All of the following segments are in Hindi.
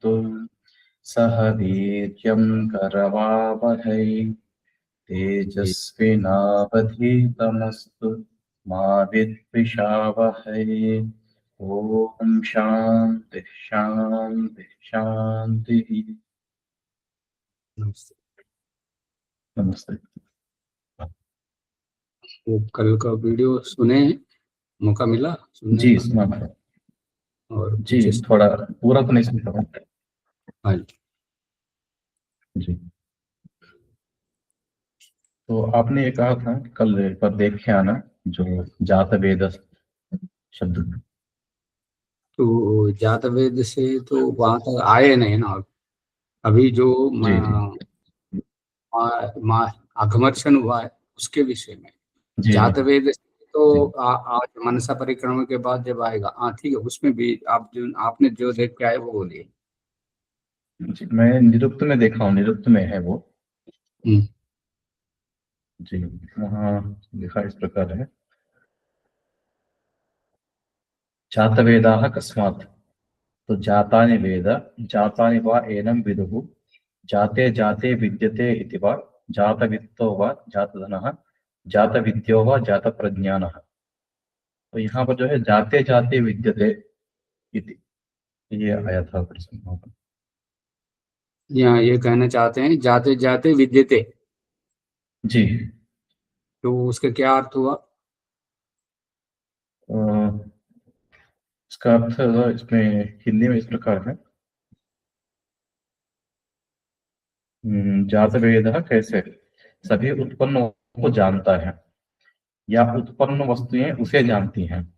तमस्तु सह वीर्यं करवावहै तेजस्विनावधीतमस्तु मा विद्विषावहै। ओम शांति शांति शांति। नमस्ते। नमस्ते। वो कल का वीडियो सुने, मौका मिला सुनने जी का? सुना और जी, थोड़ा पूरा तो नहीं सुन पाया। हाँ जी, तो आपने ये कहा था कल पर देखे आना जो जात वेद शब्द। तो जातवेद से तो वहां तक आए नहीं ना। अभी जो जी जी अघमर्षण हुआ है उसके विषय में जी जातवेद से जी तो आज मनसा परिक्रमा के बाद जब आएगा, हाँ ठीक है, उसमें भी आप जो आपने जो देख के आए वो बोलिए। जी, मैं निरुक्त में देखा हूँ, निरुक्त में है वो। जी, वहाँ लिखा इस प्रकार है, जातवेदाः कस्मात्, तो जातानि वेद जातानि वा एनं विदुः जाते जाते विद्यते इति वा जातवित्तो वा जातधनः जातविद्यो वा जातप्रज्ञानः। तो यहाँ पर जो है जाते जाते विद्यते इति, ये आया था प्रश्न वहाँ पर। यहाँ ये कहना चाहते हैं जाते जाते विद्यते, जी, तो उसका क्या अर्थ हुआ? इसका अर्थ इसमें हिंदी में इस प्रकार है, जात वेद कैसे सभी उत्पन्न को जानता है, या उत्पन्न वस्तुएं उसे जानती हैं,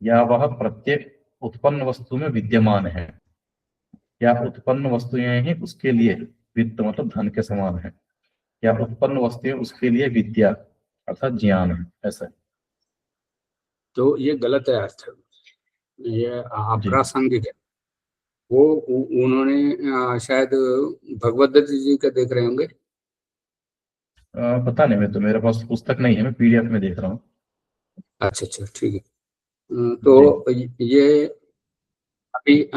या वह प्रत्येक उत्पन्न वस्तु में विद्यमान है, या उत्पन्न वस्तुएं ही उसके लिए वित्त मतलब धन के समान है, या उत्पन्न वस्तुएं उसके लिए विद्या अर्थात ज्ञान है, ऐसा। तो ये गलत है अर्थ, ये जी, अप्रासंगिक है। वो उन्होंने शायद भगवत दत्त जी का देख रहे होंगे। पता नहीं, मैं तो मेरे पास पुस्तक नहीं है, मैं पीडीएफ में देख रहा हूँ। अच्छा अच्छा ठीक है। जी, तो ये अभी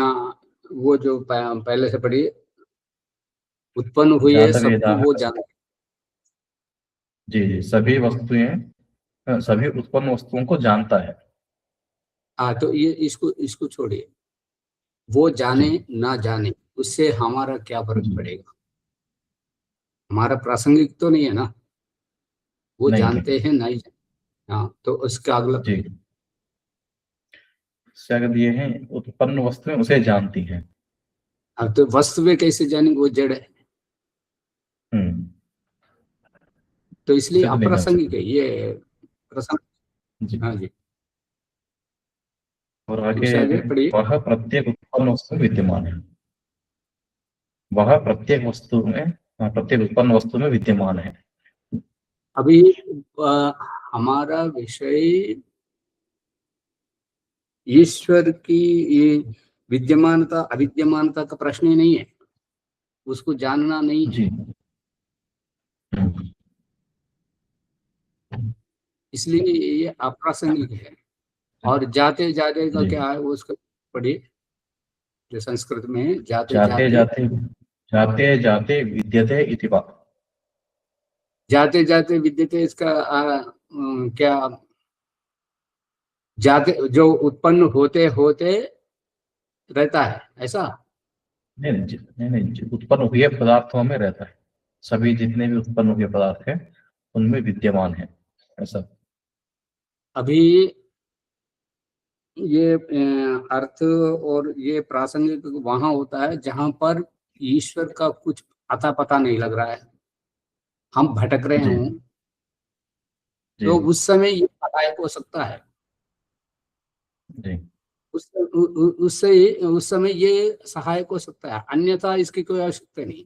वो जो पहले से पढ़ी उत्पन्न हुई है जात वेदा, सबको वो जान। जी जी, सभी वस्तुएं सभी उत्पन्न वस्तुओं को जानता है। हाँ तो ये इसको इसको छोड़िए, वो जी जाने ना जाने उससे हमारा क्या फर्क जी, पड़ेगा? हमारा प्रासंगिक तो नहीं है ना, वो नहीं नहीं, जानते हैं नहीं जानते। हाँ तो उसका अगला जी, पढ़िए। शायद ये है उत्पन्न वस्तुएं उसे जानती हैं। अब तो वस्तु में कैसे जानेंगे, वो जड़ है, हम्म, तो इसलिए उसे तो नहीं जान अप्रासंगिक सकते। है ये प्रसंग। जी, हाँ जी, और आगे, उससे आगे पढ़िए। वह प्रत्येक उत्पन्न वस्तु में विद्यमान है, वह प्रत्येक वस्तु में प्रत्येक उत्पन्न वस्तु में विद्यमान है। अभी हमारा विषय ईश्वर की ये विद्यमानता अविद्यमानता का प्रश्न ही नहीं है, उसको जानना नहीं है, जी, हम्म, इसलिए ये अप्रासंगिक है। और जाते जाते का जी, क्या है वो उसका पढ़िए, जो संस्कृत में है, जाते जाते जाते जाते जाते जाते विद्यते इति वा। जाते जाते विद्यते, इसका क्या जाते जो उत्पन्न होते होते रहता है ऐसा? नहीं नहीं नहीं नहीं जी, उत्पन्न हुए पदार्थों में रहता है, सभी जितने भी उत्पन्न हुए पदार्थ हैं उनमें विद्यमान है, ऐसा। अभी ये अर्थ और ये प्रासंगिक वहां होता है जहां पर ईश्वर का कुछ अता पता नहीं लग रहा है, हम भटक रहे जी हों, जी तो उस समय ये सहायक हो सकता है। जी उस समय ये सहायक हो सकता है, अन्यथा इसकी कोई आवश्यकता नहीं।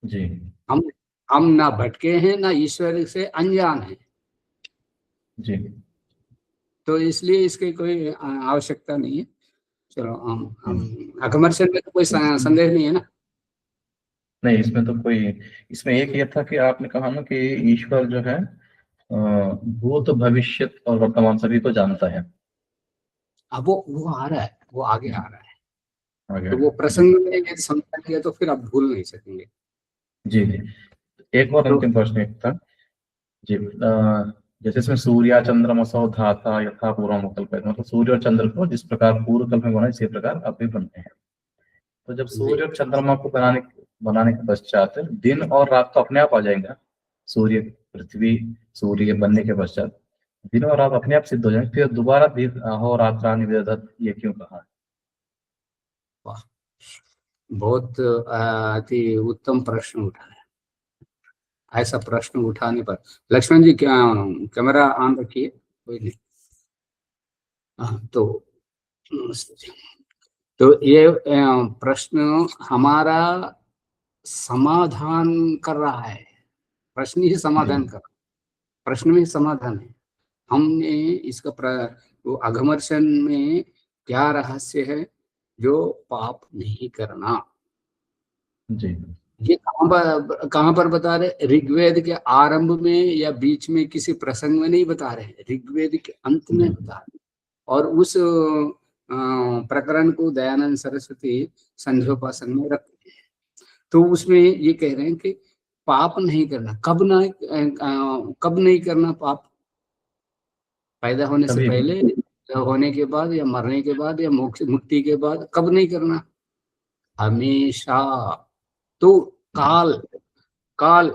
जी हम हम ना भटके हैं ना ईश्वर से अनजान है, जी, तो इसलिए इसकी कोई आवश्यकता नहीं है। चलो हम्म। हम अकमर्शन में तो कोई इसमें संदेह नहीं है ना। नहीं, इसमें तो कोई, इसमें एक ये था कि आपने कहा ना कि ईश्वर जो है भूत भविष्य और वर्तमान सभी को जानता है। अब वो आ रहा है, वो आगे आ रहा है। आगे तो वो आगे जी प्रसंग में यदि समझाएंगे तो फिर आप भूल नहीं सकेंगे। जी जी। एक और तो अंतिम प्रश्न एक था जी, जैसे इसमें सूर्या चंद्रमसौ धाता यथा पूर्व कल्पित, मतलब सूर्य और चंद्र को जिस प्रकार पूर्व कल्प में बना इसी प्रकार अब भी बनते हैं। तो जब जी सूर्य और चंद्रमा को बनाने के पश्चात दिन और रात तो अपने आप आ जाएंगे। सूर्य पृथ्वी सूर्य के बनने के पश्चात दिन और रात अपने आप सिद्ध हो जाएंगे, फिर दोबारा दिन अहोरात्रानि विदधत् ये क्यों कहा है? वाह, बहुत अति उत्तम प्रश्न उठाया। ऐसा प्रश्न उठाने पर लक्ष्मण जी क्या कैमरा ऑन रखिए, कोई नहीं। हाँ, तो ये प्रश्न हमारा समाधान कर रहा है। प्रश्न ही जी समाधान कर, प्रश्न में ही समाधान है। हमने इसका वो अघमर्षण में क्या रहस्य है, जो पाप नहीं करना। जी ये कहाँ पर बता रहे? ऋग्वेद के आरंभ में या बीच में किसी प्रसंग में नहीं बता रहे, ऋग्वेद के अंत में जी बता रहे। और उस प्रकरण को दयानंद सरस्वती संध्योपासन में रखते हैं। तो उसमें ये कह रहे हैं कि पाप नहीं करना, कब नहीं करना पाप? पैदा होने से कभी भी पहले, होने के बाद, या मरने के बाद, या मोक्ष मुक्ति के बाद? कब नहीं करना? हमेशा। तो जी काल, काल,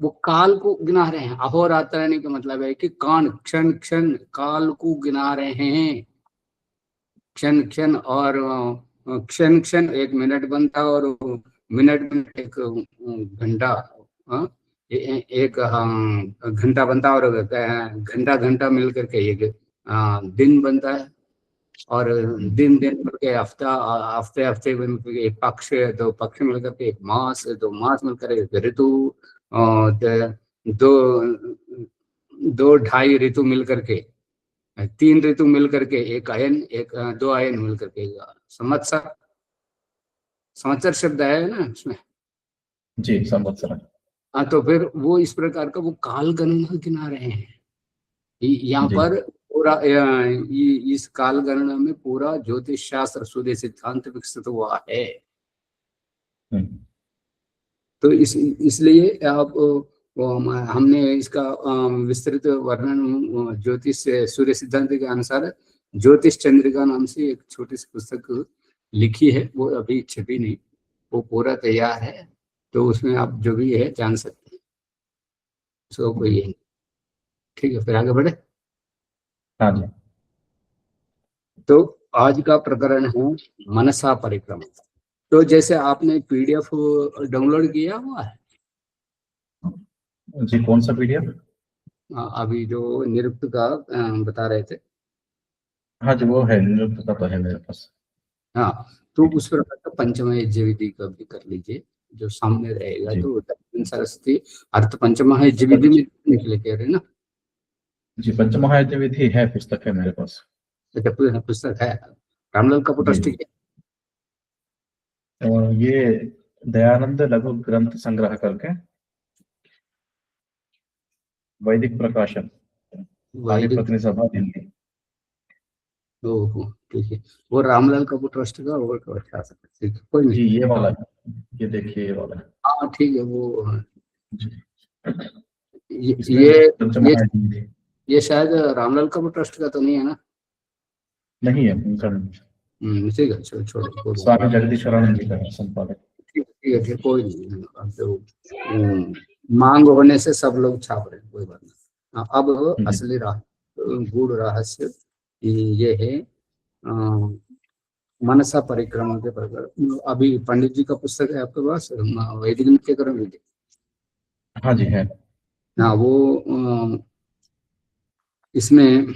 वो काल को गिना रहे हैं। अहोरात्रानि का मतलब है कि कान, क्षण क्षण काल को गिना रहे हैं। क्षण क्षण, और क्षण क्षण एक मिनट बनता, और मिनट में एक घंटा, हाँ, एक घंटा बनता, और घंटा घंटा मिल करके एक दिन बनता है। और दिन दिन मिल के हफ्ता, हफ्ते हफ्ते मिल के एक पक्ष है, दो पक्ष मिल करके एक मास है, दो मास मिलकर एक ऋतु, और दो दो ढाई ऋतु मिल करके, तीन ऋतु मिल करके एक अयन, एक दो अयन मिल करके एक संवत्सर। संवत्सर शब्द है ना उसमें। जी संवत्सर। हाँ, तो फिर वो इस प्रकार का वो काल गणना गिना रहे हैं। यहाँ जी पर पूरा इस काल गणना में पूरा ज्योतिष शास्त्र, सूर्य सिद्धांत विकसित हुआ है। तो इसलिए आप हमने इसका विस्तृत वर्णन ज्योतिष सूर्य सिद्धांत के अनुसार ज्योतिष चंद्रिका नाम से एक छोटी सी पुस्तक लिखी है, वो अभी छपी नहीं, वो पूरा तैयार है। तो उसमें आप जो भी है जान सकते हैं, उसको कोई ये नहीं। ठीक है, फिर आगे बढ़े। हाँ जी तो आज का प्रकरण है मनसा परिक्रमा। तो जैसे आपने पीडीएफ डाउनलोड किया हुआ है, जी। कौन सा पीडीएफ? अभी जो निरुक्त का बता रहे थे। हाँ जी वो है, निरुक्त का तो है मेरे पास हाँ, तो पीडीएफ। उस प्रकार का पंचम यज्ञ विधि का भी कर लीजिए, जो सामने रहेगा। जी तो दक्षिण सरस्वती अर्थ पंचम यज्ञ विधि पंच में निकले कह रहे ना। जी पंचमहायज्ञ विधि है, पुस्तक है मेरे पास। तो जब पुस्तक है, रामलाल कपूर जी ट्रस्टी के। और ये दयानंद लघु ग्रंथ संग्रह करके वैदिक प्रकाशन, आर्य वैदिक, प्रतिनिधि सभा दिल्ली। तो ठीक है, वो रामलाल कपूर ट्रस्ट का और अच्छा सा, ठीक है, कोई नहीं। जी ये वाला है, ये देखिए ये वाला है। हाँ ठीक है, वो जी ये इसमें ये ये, पंचमहायज्ञ विधि ये शायद रामलाल कपूर ट्रस्ट का तो नहीं है ना? नहीं है, उनका नहीं है। ठीक है, चलो छोड़ो, कोई नहीं। स्वामी जगदीश्वरानंद जी का है संपादक। ठीक है, कोई नहीं। अब जो मांग होने से सब लोग छाप रहे हैं, कोई बात नहीं। हाँ, अब जी असली गूढ़ रहस्य ये है मनसा परिक्रमा के प्रकार। अभी पंडित जी का पुस्तक है आपके पास, वैदिक नृत्य कर्म विधि। हाँ जी है। हाँ, वो इसमें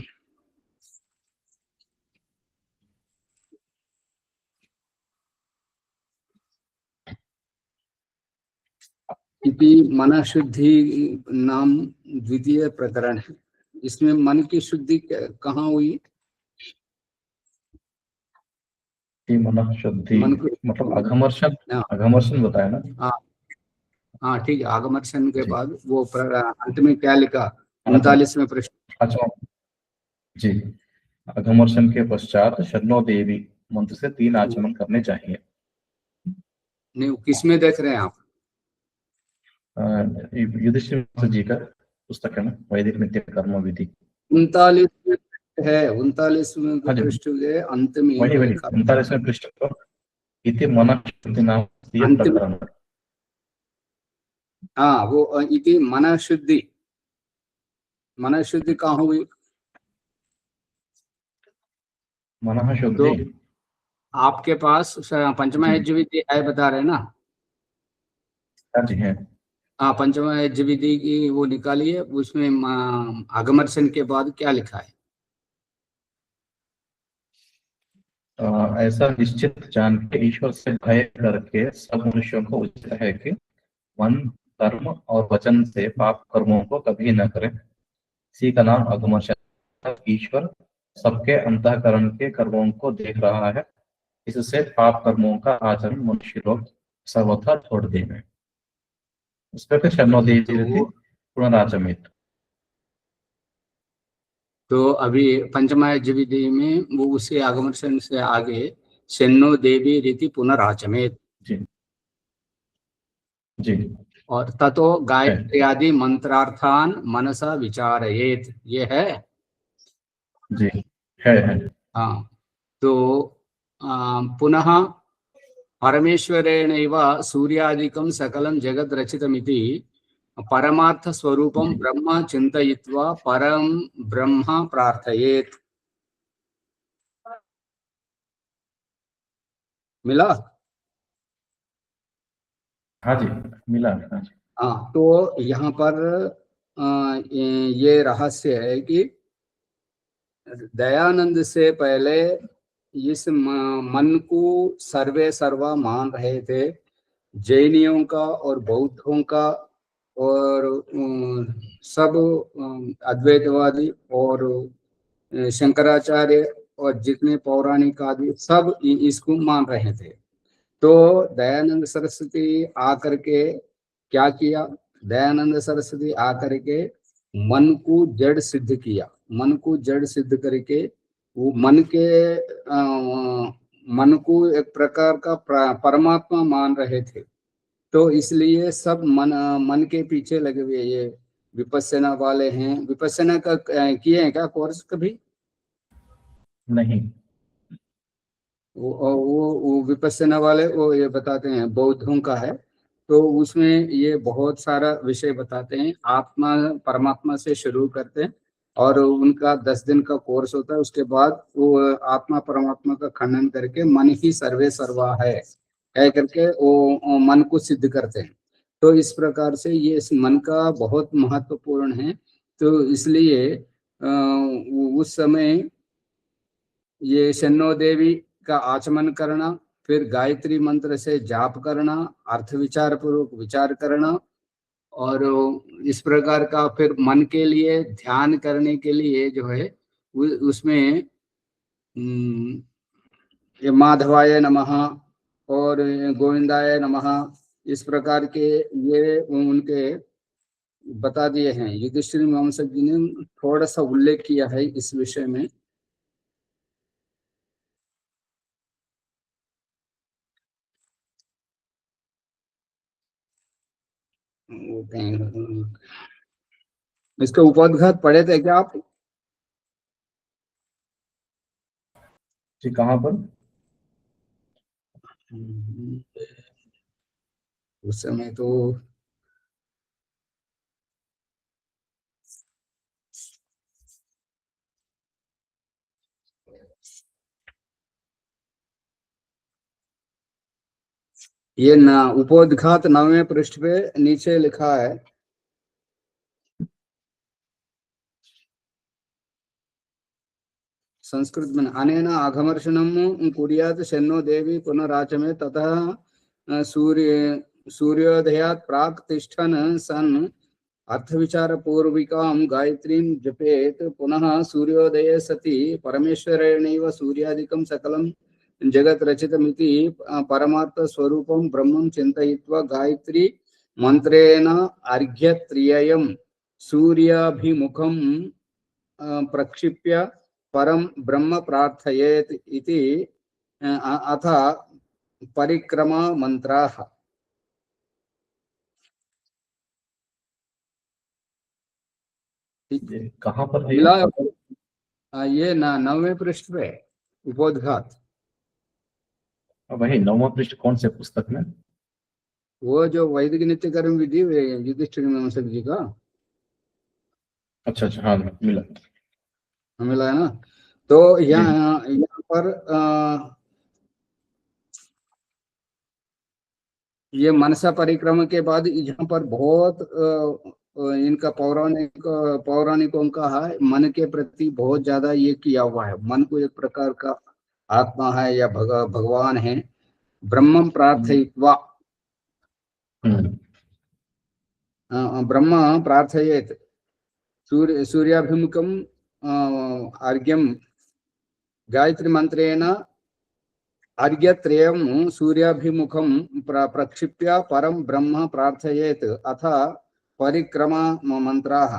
इति मन शुद्धि नाम द्वितीय प्रकरण है। इसमें मन की शुद्धि कहाँ हुई? कि मन शुद्धि, मन को, मतलब अघमर्षण, हाँ अघमर्षण बताया ना। हाँ हाँ, ठीक है। आगमर्षण के जी बाद वो अंत में क्या लिखा? पांचवा, 39वें प्रश्न। पांचवा जी। अघमर्षण के पश्चात शन्नो देवी मंत्र से 3 आचमन करने चाहिए। नहीं, किसमें देख रहे हैं आप? युधिष्ठिर जी का पुस्तक है ना, वैदिक नित्य कर्म विधि। 39 है, 39वें हाँ जी, पृष्ठ के अंत में वही वही लिखा। 39वें पृष्ठ पर इति मन शुद्धि नाम से अंत में, प्रकरण। हाँ, वो इति मन शुद्धि, मन शुद्धि कहाँ हुई? मनः तो शुद्धि। आपके पास पंचमा जी यज्ञ विधि है बता रहे हैं ना? हाँ जी है। हाँ, पंचमा यज्ञ विधि की वो निकालिए, उसमें आगमर्शन के बाद क्या लिखा है? ऐसा निश्चित जान के ईश्वर से भय करके सब मनुष्यों को उचित है कि मन, कर्म और वचन से पाप कर्मों को कभी न करें। इसी का नाम अगमर्शन। ईश्वर सबके अंतःकरण के कर्मों को देख रहा है, इससे पाप कर्मों का आचरण मनुष्य लोग सर्वथा छोड़ देंगे। उस पर फिर शरणोदेवी तो पुनराचमित। अभी पंचमा यज्ञ विधि में वो उसी आगमर्शन से आगे शन्नो देवी रीति पुनराचमेत, जी जी और ततो है। गायत्री आदि मंत्रार्थान मनसा विचारयेत, ये है। जी है। हाँ, तो पुनः परमेश्वरेणैव सूर्यादिकं सकलं जगत् रचितमिति परमार्थ स्वरूपं जी ब्रह्म चिन्तयित्वा परं ब्रह्म प्रार्थयेत। मिला? हाँ जी, मिला। हाँ जी हाँ, तो यहाँ पर ये रहस्य है कि दयानंद से पहले इस मन को सर्वे सर्वा मान रहे थे, जैनियों का और बौद्धों का, और सब अद्वैतवादी और शंकराचार्य और जितने पौराणिक आदि सब इसको मान रहे थे। तो दयानंद सरस्वती आकर के क्या किया? दयानंद सरस्वती आकर के मन को जड़ सिद्ध किया। मन को जड़ सिद्ध करके वो मन के मन को एक प्रकार का परमात्मा मान रहे थे। तो इसलिए सब मन के पीछे लगे हुए ये विपस्सना वाले हैं। विपस्सना का किए हैं क्या कोर्स कभी? नहीं। वो विपस्सना वाले वो ये बताते हैं, बौद्धों का है। तो उसमें ये बहुत सारा विषय बताते हैं, आत्मा परमात्मा से शुरू करते हैं और उनका 10 दिन का कोर्स होता है। उसके बाद वो आत्मा परमात्मा का खंडन करके मन ही सर्वे सर्वा है कह करके वो मन को सिद्ध करते हैं। तो इस प्रकार से ये इस मन का बहुत महत्वपूर्ण है। तो इसलिए उस समय ये शन्नो देवी का आचमन करना, फिर गायत्री मंत्र से जाप करना, अर्थ विचार पूर्वक विचार करना, और इस प्रकार का फिर मन के लिए ध्यान करने के लिए जो है उसमें ये माधवाय नमः और गोविंदाय नमः, इस प्रकार के ये उनके बता दिए हैं। युधिष्ठिर मीमांसक जी ने थोड़ा सा उल्लेख किया है इस विषय में। इसके उपोद्घात पढ़े थे क्या आप? जी कहाँ पर? उस समय तो ये उपोद्घात 9वें पृष्ठ पे नीचे लिखा है। संस्कृत में अनेन आघमर्षणं कुर्यात् शन्नो देवी पुनराचमे ततः सूर्योदयात् प्राक् तिष्ठन् सन् अर्थविचार पूर्विकां गायत्रीं जपेत। पुनः सूर्योदये सति परमेश्वरेणैव सूर्यादिकं सकलं जगत् रचितमिति परमार्थ स्वरूपं ब्रह्मं चिन्तयित्वा गायत्री मंत्रेण अर्घ्यत्रियं सूर्याभिमुखं प्रक्षिप्य परम ब्रह्म प्रार्थयेत इति अथ परिक्रमा मंत्राः। ये कहाँ पर है ये? मिला ये 9वें पृष्ठ पे उपोद्घात। वही 9वां पृष्ठ कौन से पुस्तक में? वो जो वैदिक नित्य कर्म विधि युधिष्ठिर मीमांसक जी का। अच्छा अच्छा, हाँ मिला। मिला है ना। तो जी जी। यहाँ यहाँ पर ये मनसा परिक्रमा के बाद यहाँ पर बहुत इनका पौराणिकों का है, मन के प्रति बहुत ज्यादा ये किया हुआ है। मन को एक प्रकार का आत्मा है या भगवान है। ब्रह्मं प्रार्थयित्वा, हम्म ब्रह्म प्रार्थयेत सूर्याभिमुखम अर्घ्यम गायत्री मंत्रेण अर्घ्यत्रयं सूर्याभिमुखं प्रक्षिप्य परम ब्रह्म प्रार्थयेत अथ परिक्रमा मंत्राः।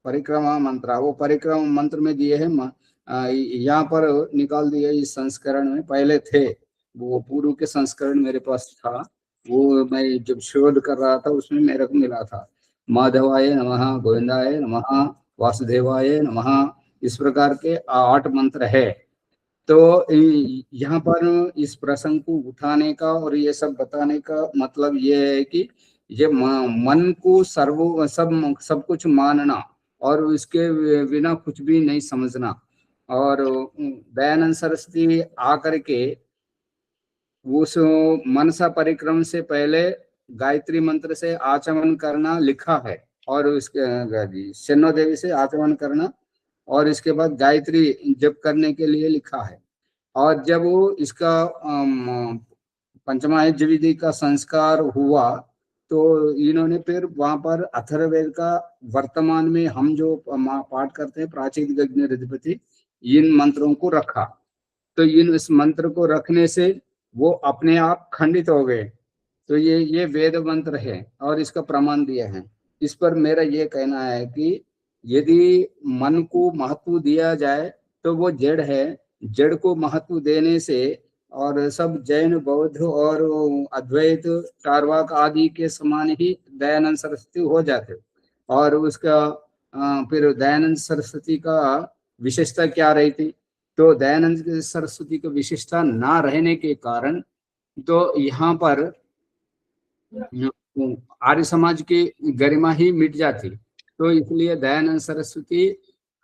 परिक्रमा मंत्र, वो परिक्रमा मंत्र में दिए हैं। यहाँ पर निकाल दिए इस संस्करण में, पहले थे वो पूर्व के संस्करण मेरे पास था। वो मैं जब शोध कर रहा था उसमें मेरे को मिला था। माधवाय नमः, गोविंदाय नमः, वासुदेवाय नमः, इस प्रकार के 8 मंत्र है। तो यहाँ पर इस प्रसंग को उठाने का और ये सब बताने का मतलब ये है कि ये मन को सब कुछ मानना और उसके बिना कुछ भी नहीं समझना। और दयानंद सरस्वती आकर के उस मनसा परिक्रम से पहले गायत्री मंत्र से आचमन करना लिखा है, और उसके शनो देवी से आचमन करना, और इसके बाद गायत्री जप करने के लिए लिखा है। और जब वो इसका पंचमायज्ञ विधि का संस्कार हुआ तो इन्होंने फिर वहां पर अथर्ववेद का वर्तमान में हम जो पाठ करते हैं प्राचीन गज्ञ रधिपति, इन मंत्रों को रखा। तो इन इस मंत्र को रखने से वो अपने आप खंडित हो गए। तो ये वेद मंत्र है और इसका प्रमाण दिया है। इस पर मेरा ये कहना है कि यदि मन को महत्व दिया जाए तो वो जड़ है। जड़ को महत्व देने से और सब जैन बौद्ध और अद्वैत चार्वाक आदि के समान ही दयानंद सरस्वती हो जाते। और उसका फिर दयानंद सरस्वती का विशेषता क्या रही थी? तो दयानंद सरस्वती की विशेषता ना रहने के कारण तो यहाँ पर आर्य समाज की गरिमा ही मिट जाती। तो इसलिए दयानंद सरस्वती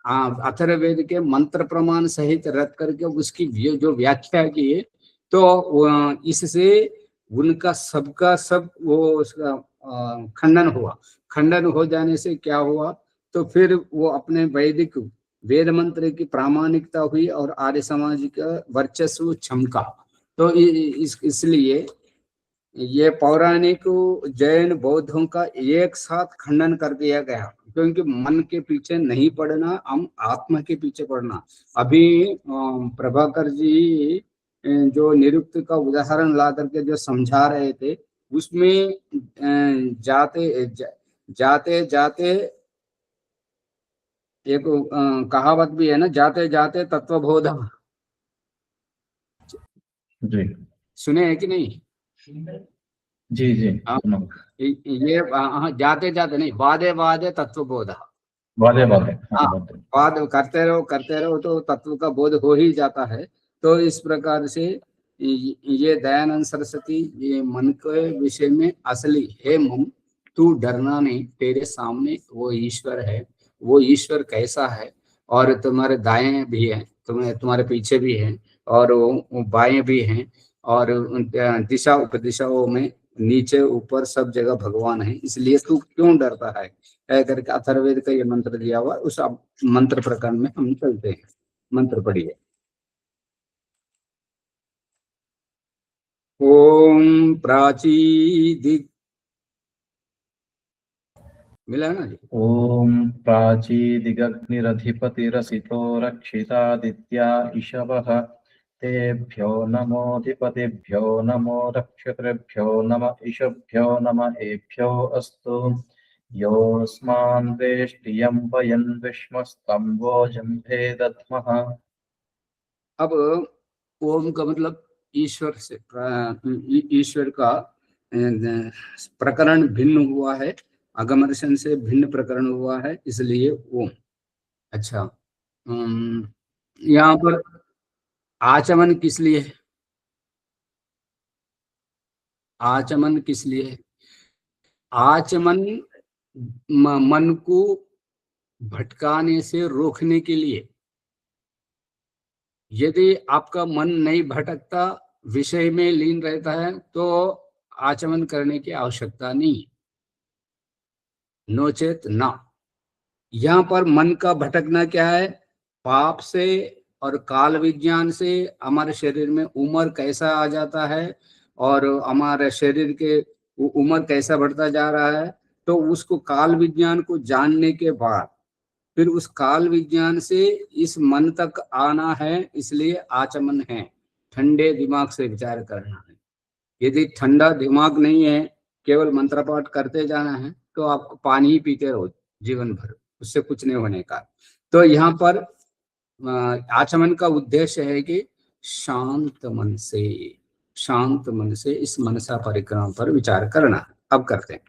अथर्ववेद के मंत्र प्रमाण सहित रख करके उसकी जो व्याख्या की है, तो इससे उनका सबका सब वो उसका खंडन हुआ। खंडन हो जाने से क्या हुआ, तो फिर वो अपने वैदिक वेद मंत्र की प्रामाणिकता हुई और आर्य समाज का वर्चस्व चमका। तो इसलिए ये पौराणिक जैन बौद्धों का एक साथ खंडन कर दिया गया, क्योंकि मन के पीछे नहीं पड़ना, हम आत्मा के पीछे पड़ना। अभी प्रभाकर जी जो निरुक्त का उदाहरण ला करके जो समझा रहे थे, उसमें जाते जाते एक कहावत भी है ना, जाते जाते तत्वबोध। जी सुने हैं कि नहीं? जी जी हाँ, सुनो। ये जाते जाते नहीं, वादे वादे तत्वबोध। वादे वादे, हाँ हाँ, वादे। वाद करते रहो तो तत्व का बोध हो ही जाता है। तो इस प्रकार से ये दयानंद सरस्वती ये मन के विषय में असली है। मन, तू डरना नहीं, तेरे सामने वो ईश्वर है। वो ईश्वर कैसा है, और तुम्हारे दाएं भी है, तुम्हारे पीछे भी है, और वो बाएं भी हैं, और दिशा उपदिशाओं में नीचे ऊपर सब जगह भगवान है। इसलिए तू क्यों डरता है, कह करके अथर्ववेद का ये मंत्र दिया हुआ। उस मंत्र प्रकार में हम चलते हैं। मंत्र पढ़िए। ओम प्राची मिला है ना जी? ओम प्राचीदिगग्निरधिपतिरसितो रक्षितादित्या इषवः तेभ्यो नमोऽधिपतिभ्यो नमो रक्षितृभ्यो नम इषभ्यो नम एभ्यो अस्तु योऽस्मान् वेष्टियं वयन् विश्वस्तम्भो जम्भे दद्मः। अब ओम का मतलब ईश्वर से ईश्वर का प्रकरण भिन्न हुआ है, अगम दर्शन से भिन्न प्रकरण हुआ है, इसलिए ओम। अच्छा, यहाँ पर आचमन किस लिए है? आचमन किस लिए है? आचमन मन को भटकाने से रोकने के लिए। यदि आपका मन नहीं भटकता, विषय में लीन रहता है, तो आचमन करने की आवश्यकता नहीं, नोचेत ना। यहाँ पर मन का भटकना क्या है? पाप से और काल विज्ञान से हमारे शरीर में उम्र कैसा आ जाता है और हमारे शरीर के उम्र कैसा बढ़ता जा रहा है, तो उसको काल विज्ञान को जानने के बाद फिर उस काल विज्ञान से इस मन तक आना है, इसलिए आचमन है, ठंडे दिमाग से विचार करना है। यदि ठंडा दिमाग नहीं है, केवल मंत्र पाठ करते जाना है, तो आपको पानी ही पीते रहो जीवन भर, उससे कुछ नहीं होने का। तो यहाँ पर आचमन का उद्देश्य है कि शांत मन से इस मनसा परिक्रमा पर विचार करना। अब करते हैं।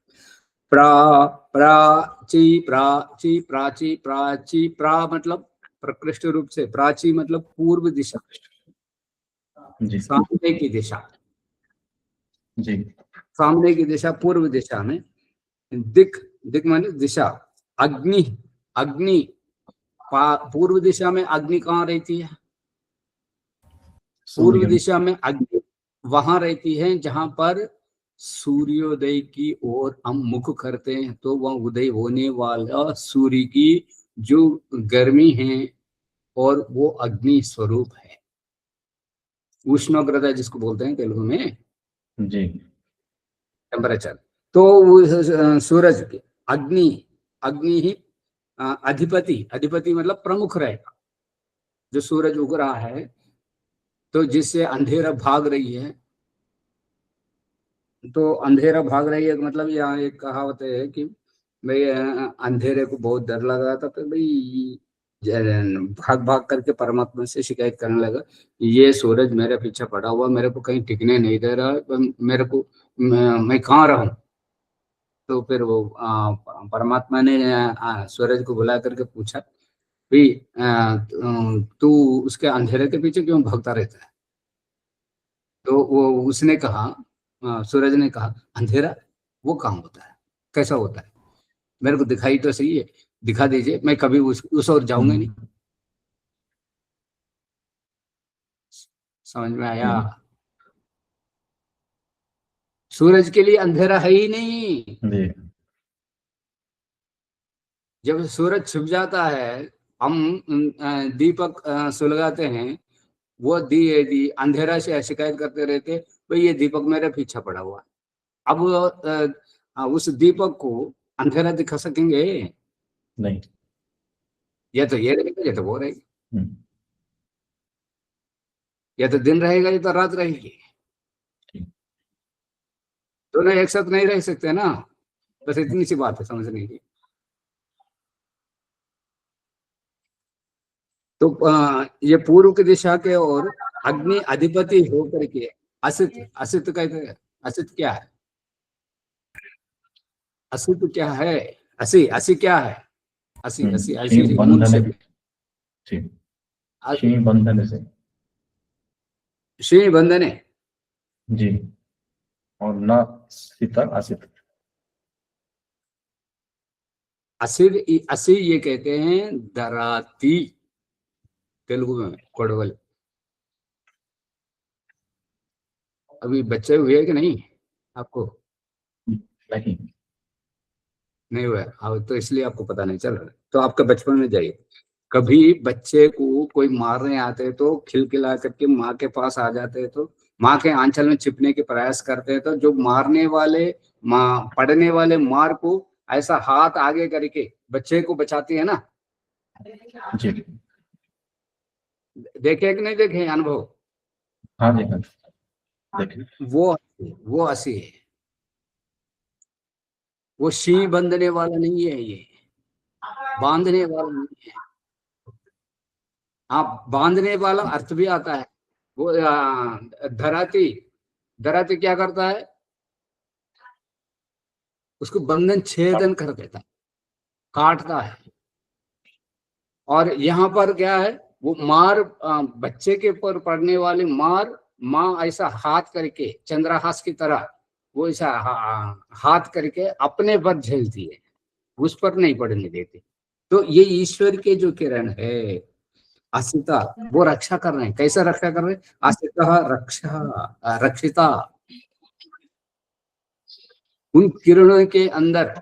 प्राची प्राची प्राची प्राची, प्रा मतलब प्रकृष्ट रूप से, प्राची मतलब पूर्व दिशा, सामने की दिशा जी। सामने की दिशा, पूर्व दिशा में। दिक, दिक माने दिशा। अग्नि, अग्नि पूर्व दिशा में अग्नि कहाँ रहती है? पूर्व दिशा में अग्नि वहां रहती है जहां पर सूर्योदय की ओर हम मुख करते हैं, तो वह उदय होने वाला सूर्य की जो गर्मी है और वो अग्नि स्वरूप है, उष्णोग्रता जिसको बोलते हैं तेलुगु में जी, टेम्परेचर। तो सूरज के अग्नि, अग्नि ही अधिपति, अधिपति मतलब प्रमुख रहेगा। जो सूरज उग रहा है तो जिससे अंधेरा भाग रही है, तो अंधेरा भाग रही है मतलब यहाँ एक कहावत है कि भाई अंधेरे को बहुत डर लगा था, तो भाई भाग भाग करके परमात्मा से शिकायत करने लगा, ये सूरज मेरे पीछे पड़ा हुआ, मेरे को कहीं टिकने नहीं दे रहा, मेरे को मैं कहाँ रहूं। तो फिर वो परमात्मा ने सूरज को बुला करके पूछा, भाई तू उसके अंधेरे के पीछे क्यों भागता रहता है? तो वो उसने कहा, सूरज ने कहा, अंधेरा वो कहाँ होता है, कैसा होता है, मेरे को दिखाई तो सही है, दिखा दीजिए, मैं कभी उस ओर जाऊंगा नहीं। समझ में आया? सूरज के लिए अंधेरा है ही नहीं। जब सूरज छुप जाता है, हम दीपक सुलगाते हैं, वो अंधेरा से शिकायत करते रहते, भाई ये दीपक मेरे पीछे पड़ा हुआ। अब उस दीपक को अंधेरा दिखा सकेंगे? नहीं। या तो ये रहेगा या तो वो रहेगा, या तो दिन रहेगा या तो रात रहेगी, दोनों एक साथ नहीं रह सकते ना। बस इतनी सी बात है समझने की। तो ये पूर्व की दिशा के ओर अग्नि अधिपति होकर के असित, असित कहते हैं। असित क्या है? असित क्या है? असी, असी क्या है? असी, असी, असी बंधन से, श्री बंधने जी, और न सीता असित। असिर, असी ये कहते हैं दराती, तेलुगु में कोडवल। अभी बच्चे हुए कि नहीं आपको? नहीं हुआ? अब तो इसलिए आपको पता नहीं चल रहा। तो आपका बचपन में जाइए, कभी बच्चे को कोई मारने आते तो खिलखिला करके माँ के पास आ जाते, तो माँ के आंचल में छिपने के प्रयास करते, तो जो मारने वाले पढ़ने वाले मार को ऐसा हाथ आगे करके बच्चे को बचाती है ना। जी। देखे कि नहीं देखे अनुभव? हाँ देखा। वो हंसी है, वो शी बंधने वाला नहीं है, ये बांधने वाला नहीं है। हाँ, बांधने वाला अर्थ भी आता है, वो धराती धराती क्या करता है, उसको बंधन छेदन कर देता है, काटता है। और यहाँ पर क्या है, वो मार बच्चे के ऊपर पड़ने वाली मार माँ ऐसा हाथ करके चंद्रहास की तरह वो ऐसा हाथ करके अपने पर झेलती है, उस पर नहीं पड़ने देती। तो ये ईश्वर के जो किरण है आसिता, वो रक्षा कर रहे हैं। कैसे रक्षा कर रहे हैं? आसिता रक्षा रक्षिता, उन किरणों के अंदर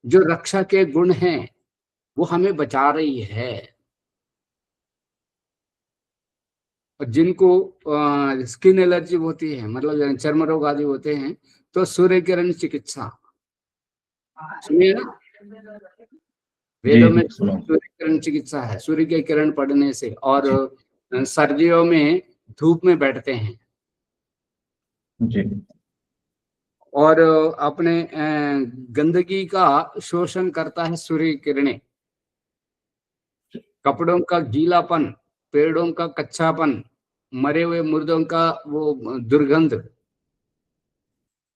जो रक्षा के गुण हैं वो हमें बचा रही है। और जिनको स्किन एलर्जी होती है, मतलब चर्म रोग आदि होते हैं, तो सूर्य किरण चिकित्सा सुनिए ना, जी वेदों में जी सुनो। सूर्य किरण चिकित्सा है। सूर्य के किरण पड़ने से, और जी सर्दियों में धूप में बैठते हैं, जी और अपने गंदगी का शोषण करता है सूर्य किरणें। कपड़ों का गीलापन, पेड़ों का कच्चापन, मरे हुए मुर्दों का वो दुर्गंध,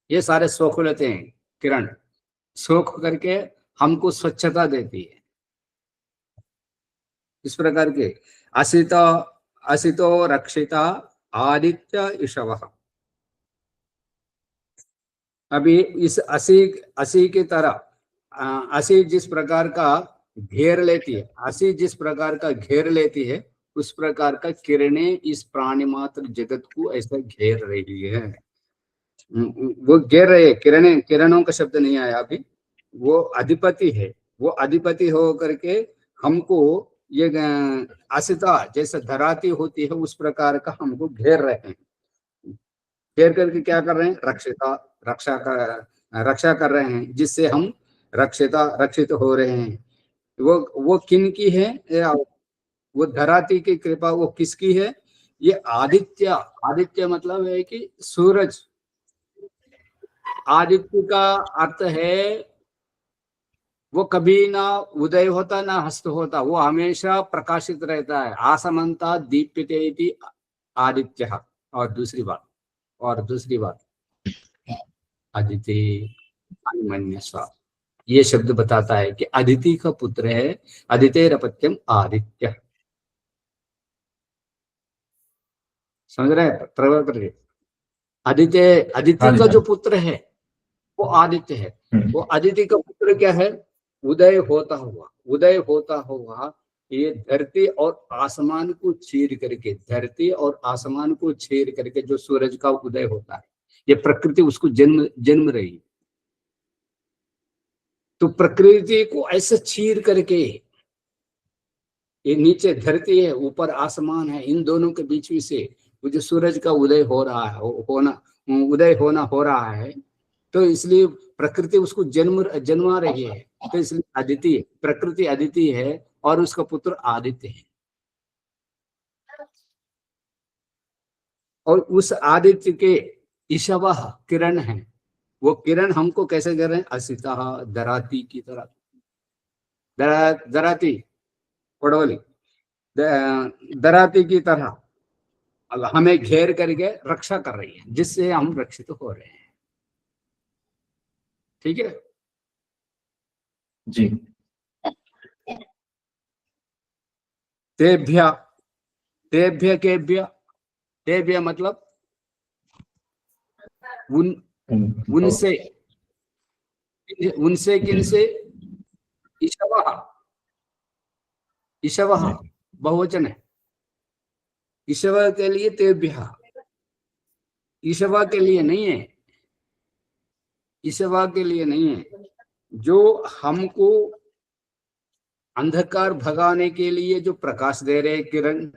ये सारे सोख लेते हैं किरण, सोख करके हमको स्वच्छता देती है। इस प्रकार के असितो असितो रक्षिता आदित्य ईशव। अभी इस असी असी की तरह असी जिस प्रकार का घेर लेती है, असी जिस प्रकार का घेर लेती है, उस प्रकार का किरणें इस प्राणी मात्र जगत को ऐसा घेर रही है। वो घेर रहे, किरणें, किरणों का शब्द नहीं आया अभी, वो अधिपति है। वो अधिपति हो करके हमको ये आसिता जैसे धराती होती है उस प्रकार का हमको घेर रहे हैं। घेर करके क्या कर रहे हैं? रक्षिता, रक्षा कर रहे हैं, जिससे हम रक्षित हो रहे हैं। वो किन की है? वो धराती की कृपा, वो किसकी है? ये आदित्य, आदित्य मतलब है कि सूरज। आदित्य का अर्थ है वो कभी ना उदय होता ना हस्त होता, वो हमेशा प्रकाशित रहता है। आसमंता दीप्यते इति आदित्य। और दूसरी बात अदिति अन्मन्यसा, ये शब्द बताता है कि अदिति का पुत्र है, अदितेरपत्यम आदित्य। समझ रहे हैं प्रवर्तक? आदित्य, हाँ अदिति जी का हाँ जो जी। पुत्र है वो आदित्य है। वो हम्म, अदिति का पुत्र क्या है? उदय होता हुआ, उदय होता हुआ ये धरती और आसमान को चीर करके, धरती और आसमान को चीर करके जो सूरज का उदय होता है, ये प्रकृति उसको जन्म जन्म रही है। तो प्रकृति को ऐसे चीर करके, ये नीचे धरती है, ऊपर आसमान है, इन दोनों के बीच में से वो जो सूरज का उदय हो रहा है, उदय होना हो रहा है, तो इसलिए प्रकृति उसको जन्मा रही है। तो इसलिए अदिति, प्रकृति अदिति है और उसका पुत्र आदित्य है। और उस आदित्य के ईशव किरण है। वो किरण हमको कैसे कर रहे हैं? असिता दराती की तरह, दराती पड़ोली, दराती की तरह हमें घेर करके रक्षा कर रही है, जिससे हम रक्षित हो रहे हैं। ठीक है। जी तेभ्य, तेभ्य केभ्य, तेभ्य मतलब उन, तो उनसे, उनसे किनसे? ईशव, ईशव जी बहुवचन है। ईशव के लिए तेभ्य, ईशवा के लिए नहीं है, ईशवा के लिए नहीं है। जो हमको अंधकार भगाने के लिए जो प्रकाश दे रहे किरण,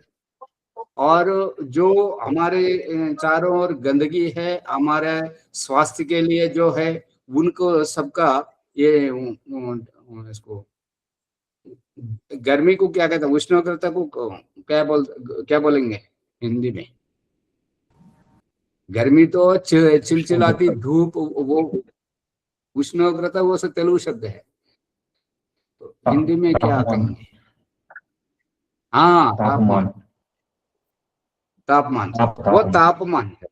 और जो हमारे चारों ओर गंदगी है, हमारे स्वास्थ्य के लिए जो है, उनको सबका ये इसको गर्मी को क्या कहते हैं, उष्णोग्रता को क्या बोलेंगे हिंदी में? गर्मी तो चिलचिलाती उष्णता, धूप, वो उष्णोग्रता वो सब तेलुगु शब्द है, तो हिंदी में क्या तापमान, कहेंगे? हाँ, तापमान। तापमान। तापमान से, वो तापमान। तापमान है।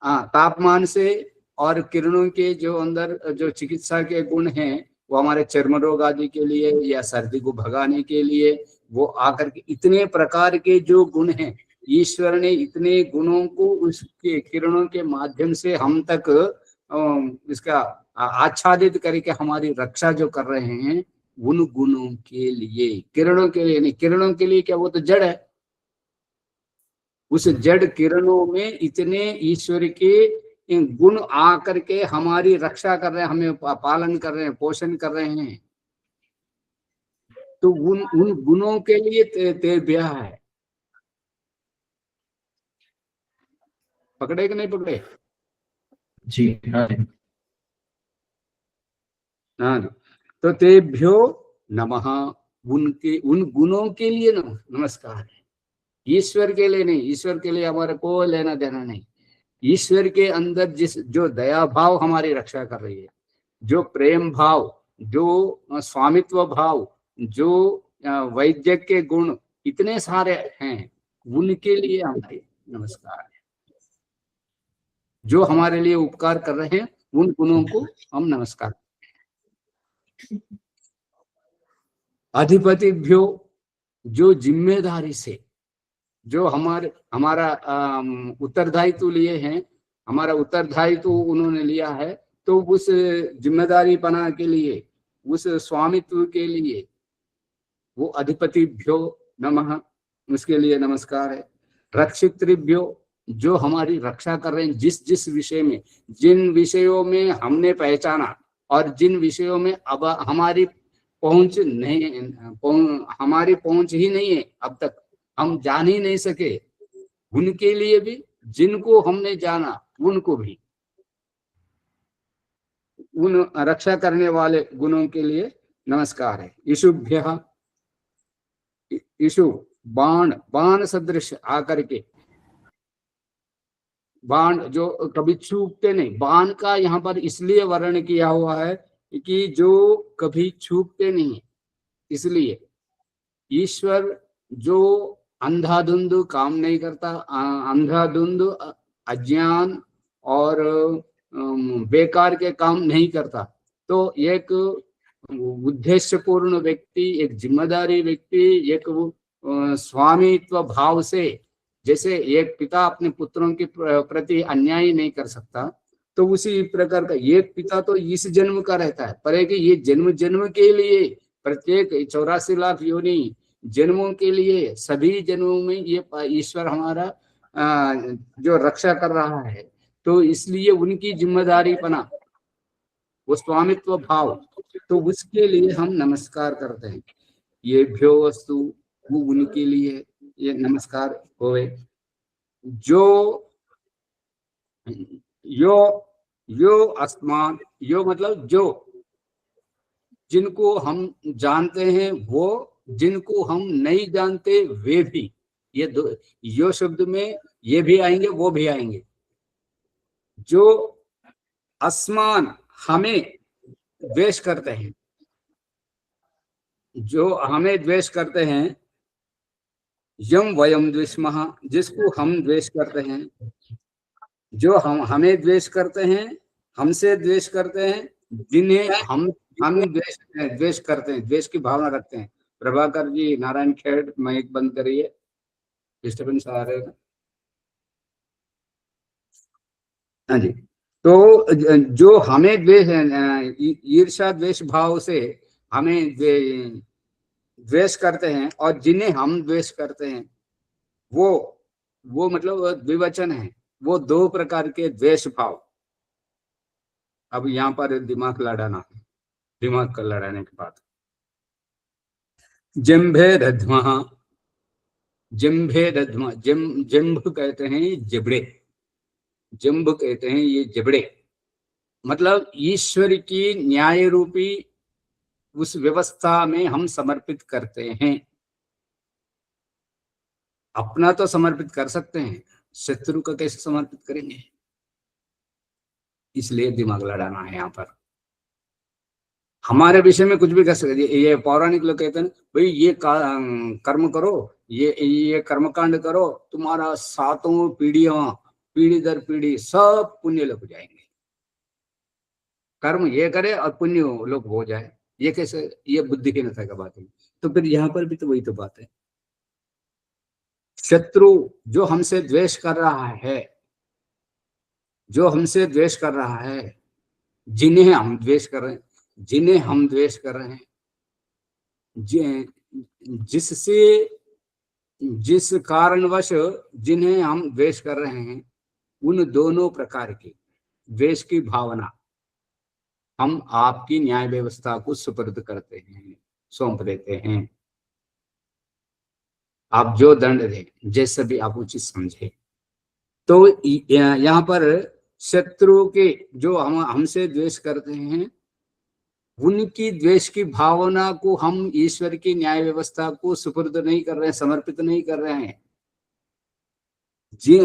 हाँ, तापमान से और किरणों के जो अंदर जो चिकित्सा के गुण हैं वो हमारे चर्म रोग आदि के लिए या सर्दी को भगाने के लिए वो आकर के इतने प्रकार के जो गुण हैं, ईश्वर ने इतने गुणों को उसके किरणों के माध्यम से हम तक इसका आच्छादित करके हमारी रक्षा जो कर रहे हैं, उन गुणों के लिए, किरणों के लिए नहीं। किरणों के लिए क्या, वो तो जड़ है। उस जड़ किरणों में इतने ईश्वर के गुण आकर के हमारी रक्षा कर रहे हैं, हमें पालन कर रहे हैं, पोषण कर रहे हैं। तो उन उन गुणों के लिए तेभ्यः है। पकड़े कि नहीं पकड़े? जी हाँ जी। हाँ, तो तेभ्यो नमः, उनके उन गुणों के लिए नमस्कार है। ईश्वर के लिए नहीं, ईश्वर के लिए हमारे को लेना देना नहीं। ईश्वर के अंदर जिस जो दया भाव हमारी रक्षा कर रही है, जो प्रेम भाव, जो स्वामित्व भाव, जो वैद्य के गुण इतने सारे हैं, उनके लिए हमारे नमस्कार है। जो हमारे लिए उपकार कर रहे हैं, उन गुणों को हम नमस्कार। अधिपतिभ्यो, जो जिम्मेदारी से, जो हमारा उत्तरदायित्व लिए हैं, हमारा उत्तरदायित्व उन्होंने लिया है, तो उस जिम्मेदारी पना के लिए, उस स्वामित्व के लिए वो अधिपतिभ्यो नमः, उसके लिए नमस्कार है। रक्षितृभ्यो, जो हमारी रक्षा कर रहे हैं, जिस जिस विषय में, जिन विषयों में हमने पहचाना और जिन विषयों में अब हमारी पहुंच नहीं, हमारी पहुंच ही नहीं है, अब तक हम जान ही नहीं सके, उनके लिए भी, जिनको हमने जाना उनको भी, उन रक्षा करने वाले गुणों के लिए नमस्कार है। ईशुभ्यः, ईशु बाण, बाण सदृश आकर के, बाण जो कभी छूटते नहीं, बाण का यहाँ पर इसलिए वर्णन किया हुआ है कि जो कभी छूटते नहीं, इसलिए ईश्वर जो अंधाधुंध काम नहीं करता, अंधाधुंध अज्ञान और बेकार के काम नहीं करता। तो एक उद्देश्यपूर्ण व्यक्ति, एक जिम्मेदारी व्यक्ति, एक स्वामित्व भाव से, जैसे एक पिता अपने पुत्रों के प्रति अन्याय नहीं कर सकता, तो उसी प्रकार का एक पिता तो इस जन्म का रहता है, पर एक ये जन्म जन्म के लिए, प्रत्येक 84 लाख योनि जन्मों के लिए, सभी जन्मों में ये ईश्वर हमारा जो रक्षा कर रहा है। तो इसलिए उनकी जिम्मेदारी पना, वो स्वामित्व भाव, तो उसके लिए हम नमस्कार करते हैं। ये भ्यो वस्तु, वो उनके लिए ये नमस्कार होवे। जो यो यो अस्मान, यो मतलब जो, जिनको हम जानते हैं वो, जिनको हम नहीं जानते वे भी, ये दो यो शब्द में ये भी आएंगे वो भी आएंगे। जो अस्मान, हमें द्वेष करते हैं, जो हमें द्वेष करते हैं, यम वयम द्वेष्मः, जिसको हम द्वेष करते हैं, जो हमें द्वेष करते हैं, हमसे द्वेष करते हैं, जिन्हें हम द्वेष करते हैं, द्वेष की भावना रखते हैं। प्रभाकर जी, नारायण खेड़, माइक बंद करिए, डिस्टर्बेंस आ रहे हैं। हाँ जी, तो जो हमें द्वेष, ईर्ष्या द्वेष भाव से हमें द्वेष करते हैं और जिन्हें हम द्वेष करते हैं, वो मतलब द्विवचन है, वो दो प्रकार के द्वेष भाव। अब यहाँ पर दिमाग लड़ाना है, दिमाग का लड़ाने के बाद, जम्भे दध्मः, जम्भे दध्मः, जम्भ कहते हैं जबड़े, जम्भ कहते हैं ये जबड़े, मतलब ईश्वर की न्याय रूपी उस व्यवस्था में हम समर्पित करते हैं। अपना तो समर्पित कर सकते हैं, शत्रु का कैसे समर्पित करेंगे? इसलिए दिमाग लड़ाना है यहाँ पर। हमारे विषय में कुछ भी कर सकते। ये पौराणिक लोग कहते हैं भाई ये कर्म करो, ये कर्मकांड करो, तुम्हारा सातों पीढ़ियां, पीढ़ी दर पीढ़ी सब पुण्य लोग हो जाएंगे। कर्म ये करे और पुण्य लोग हो जाए, ये कैसे? ये बुद्धिहीनता का बात है। तो फिर यहाँ पर भी तो वही तो बात है। शत्रु जो हमसे द्वेष कर रहा है, जो हमसे द्वेष कर रहा है, जिन्हें हम द्वेष कर रहे हैं, जिन्हें हम द्वेष कर रहे हैं, जिससे, जिस कारणवश जिन्हें हम द्वेष कर रहे हैं, उन दोनों प्रकार की द्वेष की भावना हम आपकी न्याय व्यवस्था को सुपुर्द करते हैं, सौंप देते हैं। आप जो दंड दें, जैसे भी आप उचित समझे। तो यहाँ पर शत्रु के जो हमसे द्वेष करते हैं, उनकी द्वेष की भावना को हम ईश्वर की न्याय व्यवस्था को सुपुर्द नहीं कर रहे हैं, समर्पित नहीं कर रहे हैं। जी,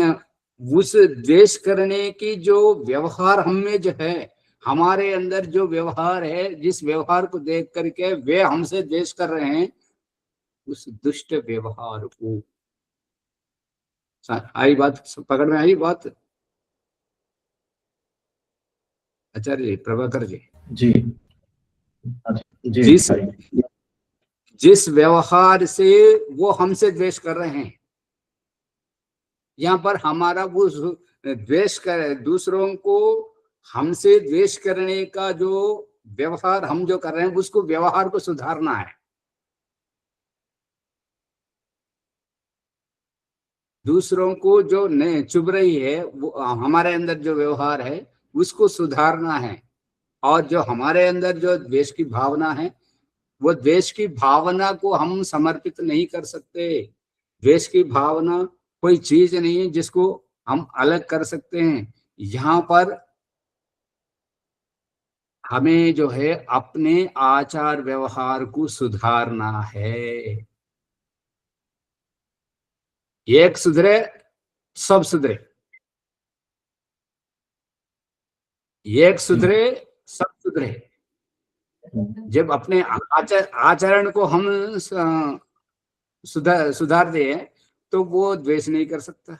उस द्वेष करने की जो व्यवहार हम में जो है, हमारे अंदर जो व्यवहार है, जिस व्यवहार को देख करके वे हमसे द्वेष कर रहे हैं, उस दुष्ट व्यवहार को, आई बात पकड़ में आई बात? आचार्य जी, प्रभाकर जी, जी जी जिस भाई। जिस व्यवहार से वो हमसे द्वेष कर रहे हैं, यहाँ पर हमारा वो द्वेष कर, दूसरों को हमसे द्वेष करने का जो व्यवहार हम जो कर रहे हैं, उसको व्यवहार को सुधारना है। दूसरों को जो नहीं चुभ रही है, वो हमारे अंदर जो व्यवहार है उसको सुधारना है। और जो हमारे अंदर जो द्वेष की भावना है, वो द्वेष की भावना को हम समर्पित नहीं कर सकते। द्वेष की भावना कोई चीज नहीं है जिसको हम अलग कर सकते हैं। यहाँ पर हमें जो है अपने आचार व्यवहार को सुधारना है। एक सुधरे सब सुधरे, एक सुधरे सब सुधरे। जब अपने आचरण को हम सुधार दे, तो वो द्वेष नहीं कर सकता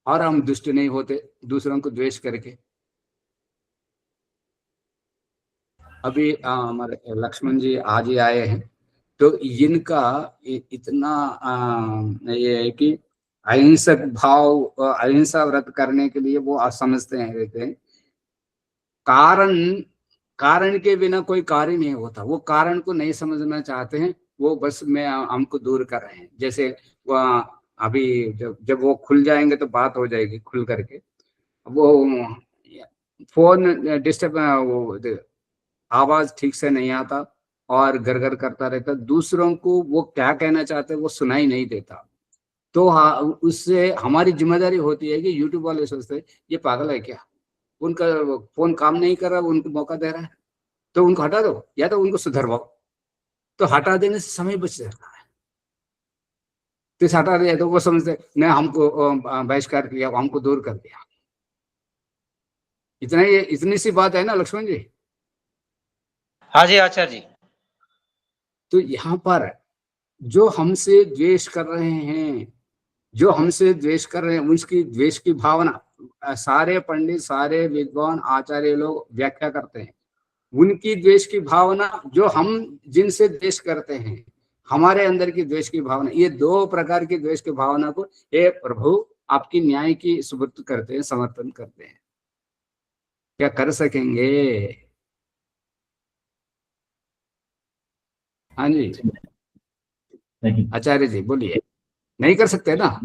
और हम दुष्ट नहीं होते दूसरों को द्वेष करके। अभी हमारे लक्ष्मण जी आज ही आए हैं, तो इनका इतना ये है कि अहिंसक भाव, अहिंसा व्रत करने के लिए वो समझते हैं, कहते हैं कारण, कारण के बिना कोई कार्य नहीं होता। वो कारण को नहीं समझना चाहते हैं, वो बस में हमको दूर कर रहे हैं। जैसे वो अभी जब वो खुल जाएंगे तो बात हो जाएगी खुल करके। वो फोन डिस्टर्ब, वो आवाज ठीक से नहीं आता और घर करता रहता, दूसरों को वो क्या कहना चाहते हैं वो सुनाई नहीं देता। तो हाँ, उससे हमारी जिम्मेदारी होती है कि यूट्यूब वाले सोचते हैं ये पागल है क्या, उनका फोन काम नहीं कर रहा, उनको मौका दे रहा है, तो उनको हटा दो या तो उनको सुधरवाओ। तो हटा देने से समय बच जाता है। तो हटा दिया तो वो समझते नहीं, हमको बहिष्कार किया, हमको दूर कर दिया। इतना ही, इतनी सी बात है ना लक्ष्मण जी? हाँ जी आचार्य जी। तो यहाँ पर जो हमसे द्वेष कर रहे हैं, जो हमसे द्वेष कर रहे हैं, उसकी द्वेष की भावना सारे पंडित, सारे विद्वान आचार्य लोग व्याख्या करते हैं। उनकी द्वेष की भावना, जो हम जिनसे द्वेष करते हैं, हमारे अंदर की द्वेष की भावना, ये दो प्रकार की द्वेष की भावना को हे प्रभु आपकी न्याय की सुपुर्द करते हैं, समर्पण करते हैं। क्या कर सकेंगे? हाँ जी नहीं, आचार्य जी बोलिए। नहीं कर सकते ना?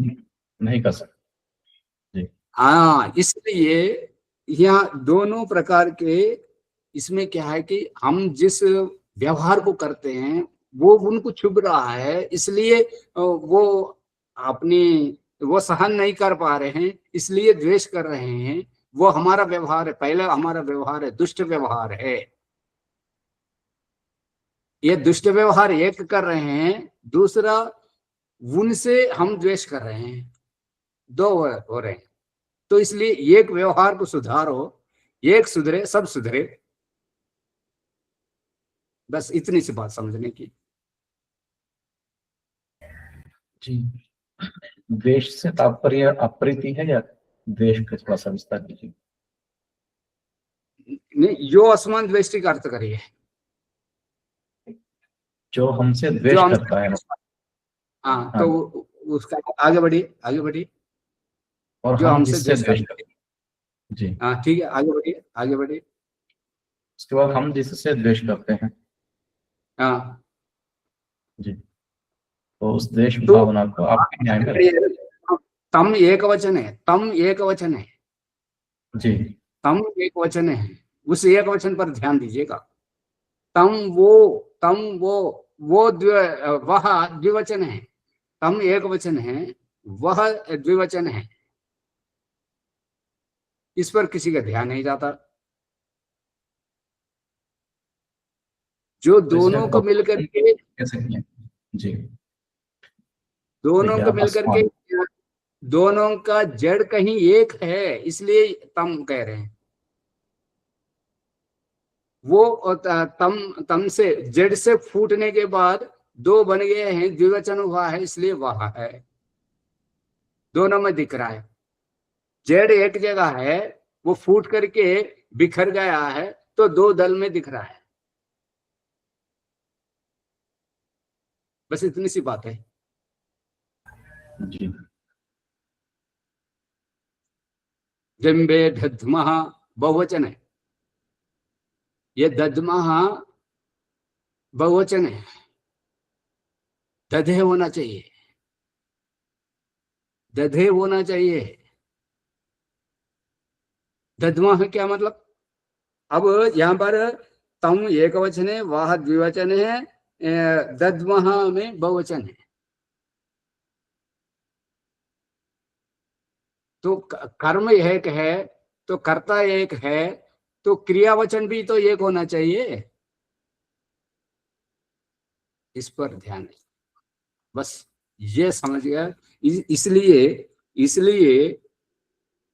नहीं कर सकते जी। हाँ, इसलिए यहाँ दोनों प्रकार के, इसमें क्या है कि हम जिस व्यवहार को करते हैं वो उनको चुभ रहा है, इसलिए वो अपनी, वो सहन नहीं कर पा रहे हैं, इसलिए द्वेष कर रहे हैं। वो हमारा व्यवहार है, पहला हमारा व्यवहार है दुष्ट व्यवहार है। ये दुष्ट व्यवहार एक कर रहे हैं, दूसरा उनसे हम द्वेष कर रहे हैं, दो हो रहे हैं। तो इसलिए एक व्यवहार को सुधारो, एक सुधरे सब सुधरे। बस इतनी सी बात समझने की। जी, द्वेष से तात्पर्य अप्रीति है या द्वेष का थोड़ा सा विस्तार कीजिए। नहीं, यो असमान द्वेष्टि का अर्थ करिए, जो हमसे जो द्वेष हम, करता है। हाँ, हाँ, तो उसका आगे बढ़िए, आगे बढ़िए। और जो हम हमसे जिससे द्वेष द्वेष करते करते हैं। जी, हैं, हाँ ठीक है, आगे बढ़िए, आगे बढ़िए। उसके बाद हम जिससे द्वेष करते हैं। हाँ, जी, तो उस द्वेष तो भावना को आपके न्याय में रखें। तम एक वचन है, तम एक वचन है, जी, तम एक वचन है, उस एक वचन पर ध्यान दीजिएगा। तम वो, तम वो वह द्विवचन है, तम एक वचन है, वह द्विवचन है, इस पर किसी का ध्यान नहीं जाता। जो तो दोनों इसमें को मिलकर के, कैसे किए? जी, दोनों देखिए को आप मिलकर के, आसमान। दोनों का जड़ कहीं एक है, इसलिए तम कह रहे हैं। वो तम से, जड़ से फूटने के बाद दो बन गए हैं, द्विवचन हुआ है, इसलिए वह है, दोनों में दिख रहा है। जड़ एक जगह है, वो फूट करके बिखर गया है, तो दो दल में दिख रहा है। बस इतनी सी बात है। जी, जम्बे दध्मः बहुवचन है, ये दध्मः बहुवचन है, दधे होना चाहिए, दधे होना चाहिए। दध्मः क्या मतलब? अब यहाँ पर तम एक वचन है, वह द्विवचन है, दध्मः में बहुवचन है, तो कर्म एक है, तो कर्ता एक है, तो क्रियावचन भी तो एक होना चाहिए। इस पर ध्यान है, बस ये समझ गया। इसलिए इसलिए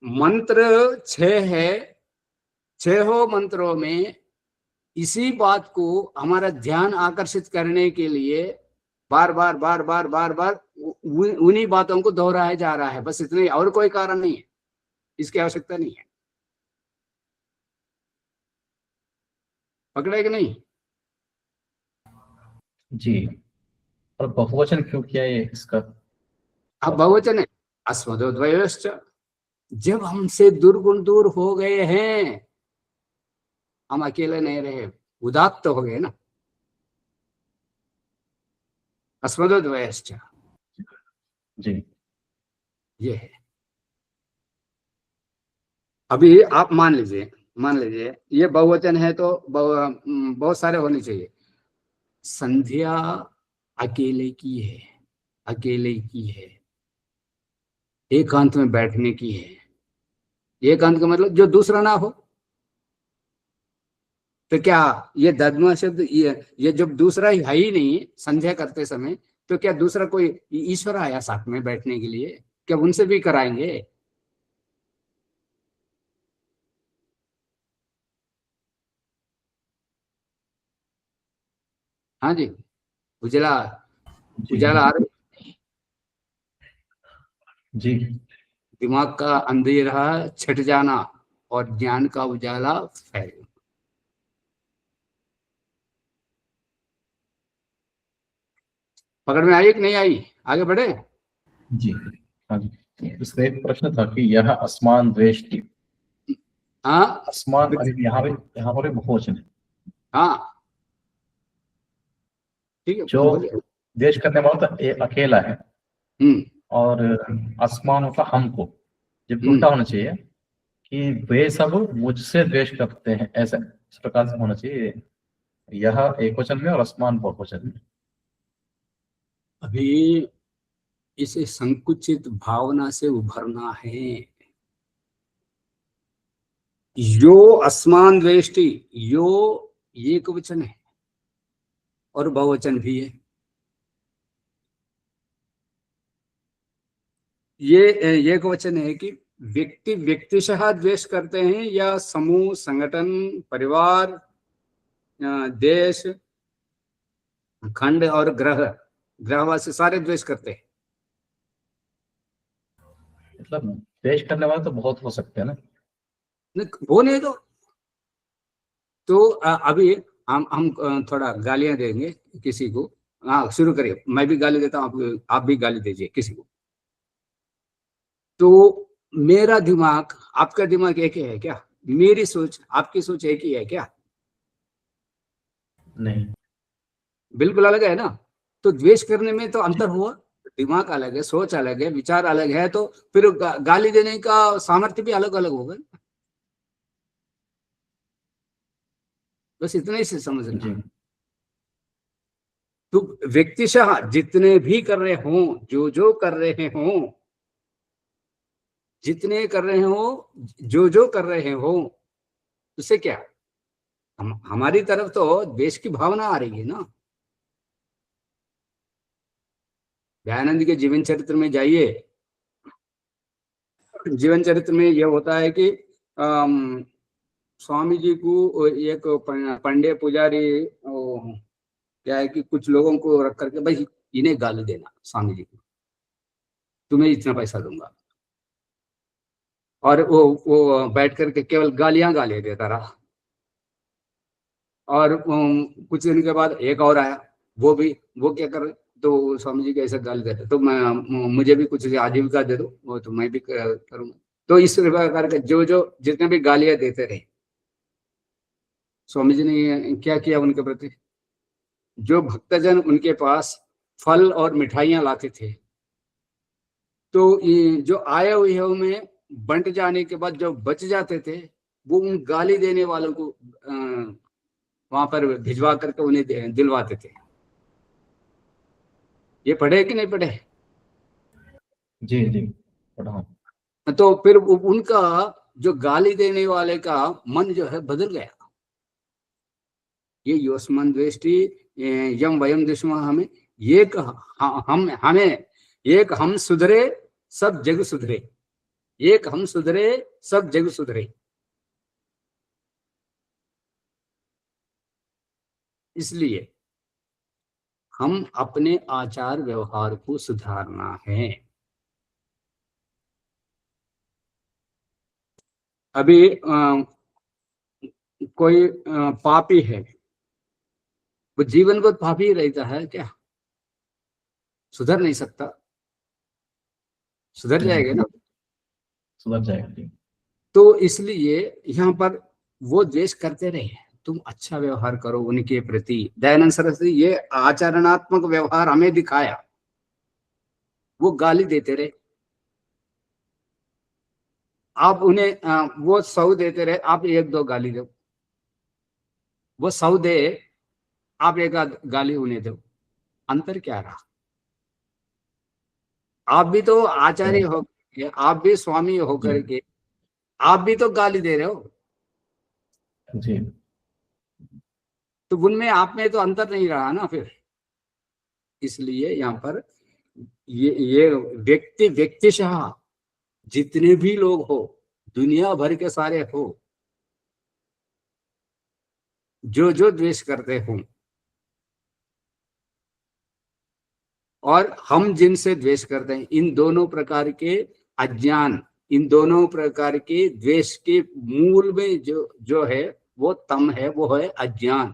मंत्र 6 है, 6 मंत्रों में इसी बात को हमारा ध्यान आकर्षित करने के लिए बार बार बार बार बार बार उन्हीं बातों को दोहराया जा रहा है, बस इतने, और कोई कारण नहीं है, इसकी आवश्यकता नहीं है। पकड़े कि नहीं? जी, और बहुवचन क्यों किया ये इसका? अब बहुवचन है, अस्मदोद्वयश्च, जब हमसे दुर्गुण दूर हो गए हैं, हम अकेले नहीं रहे, उदात्त हो गए ना, अस्मदोद्वयश्च, जी, ये है। अभी आप मान लीजिए ये बहुवचन है, तो बहुत सारे होने चाहिए। संध्या अकेले की है, अकेले की है, एकांत में बैठने की है। एकांत का मतलब जो दूसरा ना हो, तो क्या ये दद्म शब्द, ये जब दूसरा ही है ही नहीं संध्या करते समय, तो क्या दूसरा कोई ईश्वर आया साथ में बैठने के लिए? क्या उनसे भी कराएंगे? हाँ जी, उजला, जी, उजाला आ रहा है? जी, दिमाग का अंधेरा छट जाना और ज्ञान का उजाला फैल। पकड़ में आई कि नहीं आई? आगे बढ़े। जी, हाँ जी। इसका एक प्रश्न था कि यह असमान द्वेष की, हाँ, असमान यहाँ पर भी बहुवचन है। हाँ, ठीक है, जो बोलिए। द्वेष करने वाला तो अकेला है, हम्म, और असमान होता हमको। जब हम्म। उल्टा होना चाहिए कि वे सब मुझसे द्वेष करते हैं, ऐसा इस प्रकार से होना चाहिए। यह एक वचन में और असमान बहुवचन में। अभी इसे संकुचित भावना से उभरना है। यो अस्मान द्वेष्टि, यो एक वचन है और बहुवचन भी है। ये एक वचन है कि व्यक्ति व्यक्तिशः द्वेष करते हैं, या समूह, संगठन, परिवार, देश, खंड और ग्रह, ग्रहवासी सारे द्वेष करते हैं। मतलब द्वेष करने वाले तो बहुत हो सकते हैं ना। वो नहीं तो अभी हम थोड़ा गालियां देंगे किसी को। हाँ शुरू करिए, मैं भी गाली देता हूँ, आप भी गाली दीजिए किसी को। तो मेरा दिमाग आपका दिमाग एक ही है क्या? मेरी सोच आपकी सोच एक ही है क्या? नहीं। बिल्कुल अलग है ना। तो द्वेष करने में तो अंतर हुआ, दिमाग अलग है, सोच अलग है, विचार अलग है, तो फिर गाली देने का सामर्थ्य भी अलग अलग होगा। बस इतना ही से समझना। जी तो व्यक्तिशः जितने भी कर रहे हों, जो कर रहे हों, जितने कर रहे हो, जो कर रहे हो, उससे क्या हमारी तरफ तो देश की भावना आ रही है ना। दयानंद के जीवन चरित्र में जाइए, जीवन चरित्र में यह होता है कि स्वामी जी को एक पंडे पुजारी क्या है कि कुछ लोगों को रख करके भाई इन्हें गाली देना, स्वामी जी को तुम्हें इतना पैसा दूंगा, और वो बैठ करके केवल गालियां गाली देता रहा। और कुछ दिन के बाद एक और आया, वो क्या कर रहे, तो स्वामी जी कैसे गाली देते, तो मैं मुझे भी कुछ आजीविका दे दो, वो तो मैं भी करूंगा। तो इस प्रकार के जो जितने भी गालियां देते रहे, स्वामी जी ने क्या किया उनके प्रति? जो भक्तजन उनके पास फल और मिठाइयां लाते थे, तो जो आए हुए में बंट जाने के बाद जो बच जाते थे, वो उन गाली देने वालों को वहां पर भिजवा करके उन्हें दिलवाते थे। ये पढ़े कि नहीं पढ़े? जी जी पढ़ा हूं। तो फिर उनका जो गाली देने वाले का मन जो है बदल गया। ये योस्मन द्वेष्टि यम वयम दुश्मन, हमें एक हमें एक हम सुधरे सब जग सुधरे, एक हम सुधरे सब जग सुधरे। इसलिए हम अपने आचार व्यवहार को सुधारना है। अभी कोई पापी है, वो जीवन को पापी रहता है क्या? सुधर नहीं सकता, सुधर जाएगा ना। सुधर जाएगा जी। तो इसलिए यहाँ पर वो द्वेष करते रहे, तुम अच्छा व्यवहार करो उनके प्रति। दयानंद सरस्वती ये आचरणात्मक व्यवहार हमें दिखाया, वो गाली देते रहे, आप उन्हें वो 100 देते रहे, आप 1-2 गाली दो, वो 100 दे, आप एक गाली उन्हें दो, अंतर क्या रहा? आप भी तो आचार्य हो, आप भी स्वामी होकर के आप भी तो गाली दे रहे हो, जी तो उनमें आप में तो अंतर नहीं रहा ना फिर। इसलिए यहाँ पर ये व्यक्तिशः जितने भी लोग हो, दुनिया भर के सारे हो, जो द्वेष करते हो, और हम जिनसे द्वेष करते हैं, इन दोनों प्रकार के अज्ञान, इन दोनों प्रकार के द्वेष के मूल में जो है वो तम है, वो है अज्ञान।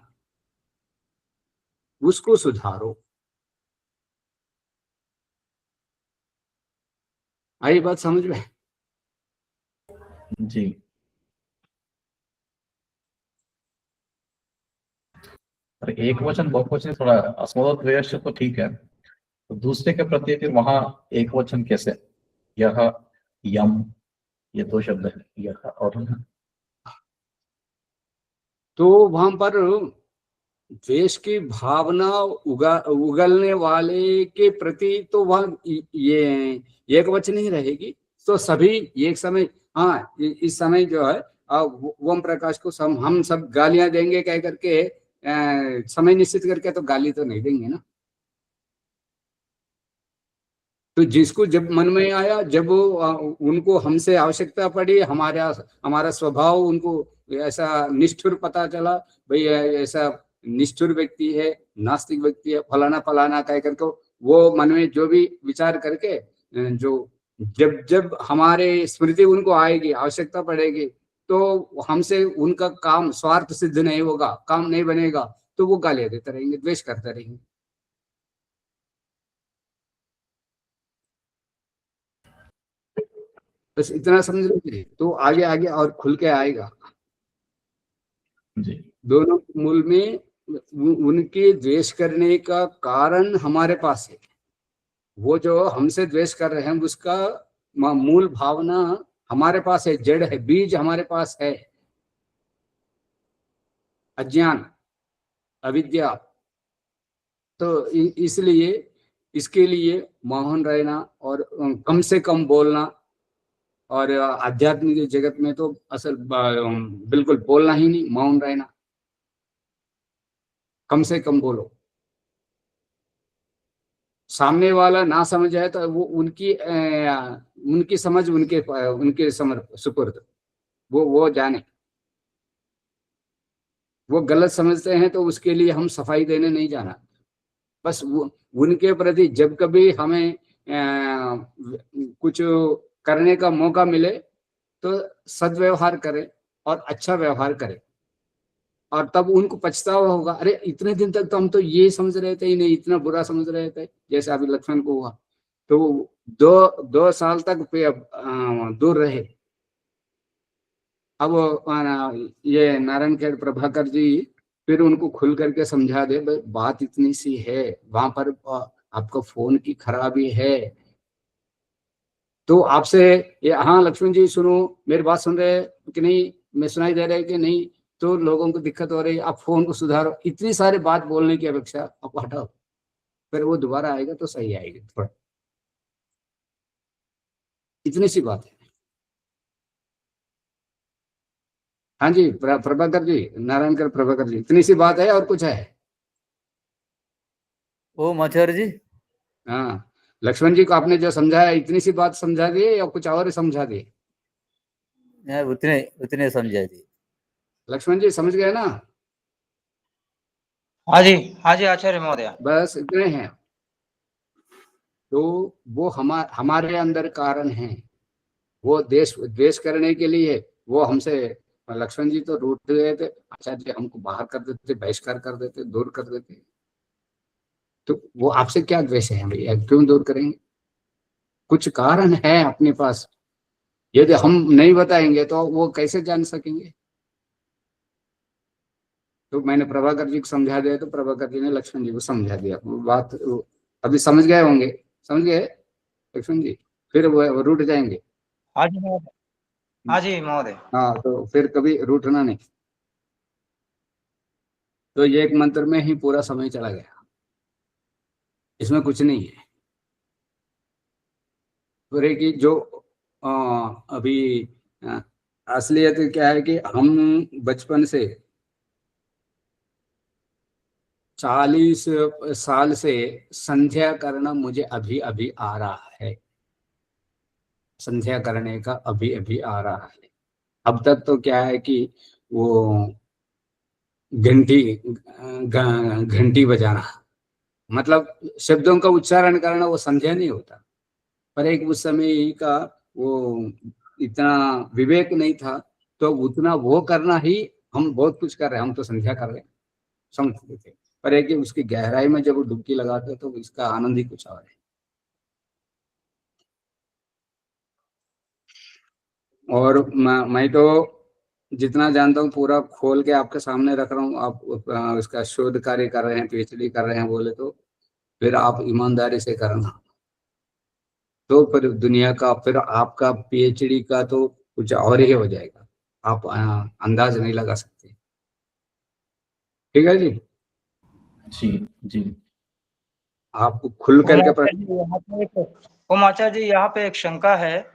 उसको सुधारो। आई बात समझ में? जी। और एक वचन बहुवचन थोड़ा अस्मद्वेष तो ठीक है, तो दूसरे के प्रति फिर वहां एक वचन कैसे? यह, यम, ये 2 शब्द है, यह और न। तो वहां पर द्वेष की भावना उगलने वाले के प्रति तो वह ये एक वचन ही रहेगी। तो सभी एक समय, हाँ इस समय जो है ओम प्रकाश को हम सब गालियां देंगे कह करके समय निश्चित करके तो गाली तो नहीं देंगे ना। तो जिसको जब मन में आया, जब उनको हमसे आवश्यकता पड़ी, हमारा स्वभाव उनको ऐसा निष्ठुर पता चला, भाई ऐसा निष्ठुर व्यक्ति है, नास्तिक व्यक्ति है, फलाना फलाना कह करके वो मन में जो भी विचार करके जो जब जब हमारे स्मृति उनको आएगी, आवश्यकता पड़ेगी, तो हमसे उनका काम स्वार्थ सिद्ध नहीं होगा, काम नहीं बनेगा, तो वो गालियां देते रहेंगे, द्वेष करते रहेंगे। बस इतना समझ लीजिए, तो आगे आगे और खुल के आएगा। जी दोनों मूल में उनके द्वेष करने का कारण हमारे पास है। वो जो हमसे द्वेष कर रहे हैं उसका मूल भावना हमारे पास है, जड़ है, बीज हमारे पास है, अज्ञान, अविद्या। तो इसलिए इसके लिए मौन रहना और कम से कम बोलना, और आध्यात्मिक जगत में तो असल बिल्कुल बोलना ही नहीं, मौन रहना, कम से कम बोलो। सामने वाला ना समझ आए तो वो उनकी समझ उनके सुपुर्द, वो जाने। वो गलत समझते हैं तो उसके लिए हम सफाई देने नहीं जाना। बस वो उनके प्रति जब कभी हमें कुछ करने का मौका मिले तो सद्व्यवहार करें और अच्छा व्यवहार करें, और तब उनको पछतावा होगा, अरे इतने दिन तक तो हम तो ये समझ रहे थे ही नहीं, इतना बुरा समझ रहे थे, जैसे अभी लक्ष्मण को हुआ। तो 2 साल तक दूर रहे। अब ये नारायणखेड़ प्रभाकर जी फिर उनको खुल करके समझा दे, बात इतनी सी है, वहां पर आपका फोन की खराबी है, तो आपसे ये, हाँ लक्ष्मण जी सुनो, मेरी बात सुन रहे हैं कि नहीं, मैं सुनाई दे रहा है कि नहीं, तो लोगों को दिक्कत हो रही है, आप फोन को सुधारो। इतनी सारी बात बोलने की अपेक्षा आप हटाओ, फिर वो दोबारा आएगा तो सही आएगी थोड़ा। इतनी सी बात है। हाँ जी प्रभाकर जी, नारायणकर प्रभाकर जी, इतनी सी बात है और कुछ है? ओम आचार्य जी। हाँ, लक्ष्मण जी को आपने जो समझाया इतनी सी बात समझा दी या कुछ और समझा दी? उतने उतने समझा दी। लक्ष्मण जी समझ गए ना? हाँ जी, हाँ जी आचार्य महोदय। बस इतने हैं। तो वो हमारे अंदर कारण हैं, वो द्वेष करने के लिए वो हमसे, लक्ष्मण जी तो रूठ गए थे, आचार्य जी हमको बाहर कर देते, बहिष्कार कर देते, दूर कर देते। तो वो आपसे क्या द्वेष है भैया, क्यों दूर करेंगे? कुछ कारण है अपने पास, यदि हम नहीं बताएंगे तो वो कैसे जान सकेंगे? तो मैंने प्रभाकर जी को समझा दिया, तो प्रभाकर जी ने लक्ष्मण जी को समझा दिया। वो बात अभी समझ गए होंगे, समझ गए लक्ष्मण जी? फिर वो रूठ जाएंगे। हाँ जी महोदय, हाँ जी महोदय। हाँ, तो फिर कभी रूठना नहीं। तो ये एक मंत्र में ही पूरा समय चला गया, इसमें कुछ नहीं है। पूरे की जो अभी असलियत क्या है कि हम बचपन से 40 साल से संध्या करना मुझे अभी अभी आ रहा है, संध्या करने का अभी अभी आ रहा है। अब तक तो क्या है कि वो घंटी घंटी बजाना, मतलब शब्दों का उच्चारण करना, वो संध्या नहीं होता। पर एक उस समय ही का वो इतना विवेक नहीं था, तो उतना वो करना ही, हम बहुत कुछ कर रहे हैं, हम तो संध्या कर रहे हैं समझते थे, पर एक उसकी गहराई में जब वो डुबकी लगाते तो इसका आनंद ही कुछ और है। और मैं तो जितना जानता हूँ पूरा खोल के आपके सामने रख रहा हूँ। आप इसका शोध कार्य कर रहे हैं, पीएचडी कर रहे हैं बोले तो फिर आप ईमानदारी से करना, तो फिर दुनिया का, फिर आपका पीएचडी का तो कुछ और ही हो जाएगा, आप अंदाज नहीं लगा सकते। ठीक है जी, जी जी आप खुल करके ओम आचार्य जी यहाँ पे एक शंका है,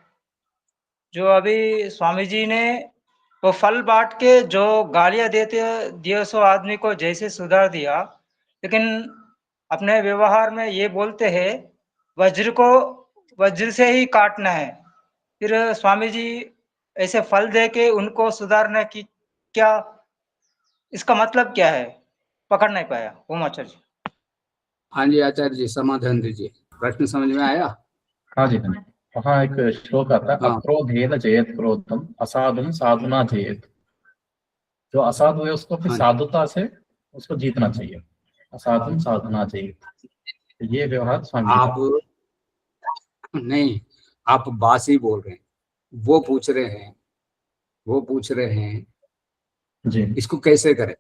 जो अभी स्वामी जी ने वो फल बांट के जो गालियां दिए सो आदमी को जैसे सुधार दिया, लेकिन अपने व्यवहार में ये बोलते हैं वज्र को वज्र से ही काटना है। फिर स्वामी जी ऐसे फल दे के उनको सुधारने की क्या, इसका मतलब क्या है? पकड़ नहीं पाया। ओम आचार्य जी। हाँ जी आचार्य जी, समाधान दीजिए। प्रश्न समझ में आया? हाँ जी, हाँ जी। वहाँ एक श्लोक आता है, हाँ अक्रोधेन जयेत क्रोधम असाधुम साधुना जयेत। जो असाधु है उसको अपनी हाँ जी। साधुता से उसको जीतना चाहिए, असाधुम साधुना जयेत। तो ये व्यवहार स्वामी जी आप का। नहीं, आप बासी बोल रहे हैं। वो पूछ रहे हैं, वो पूछ रहे हैं जी इसको कैसे करें।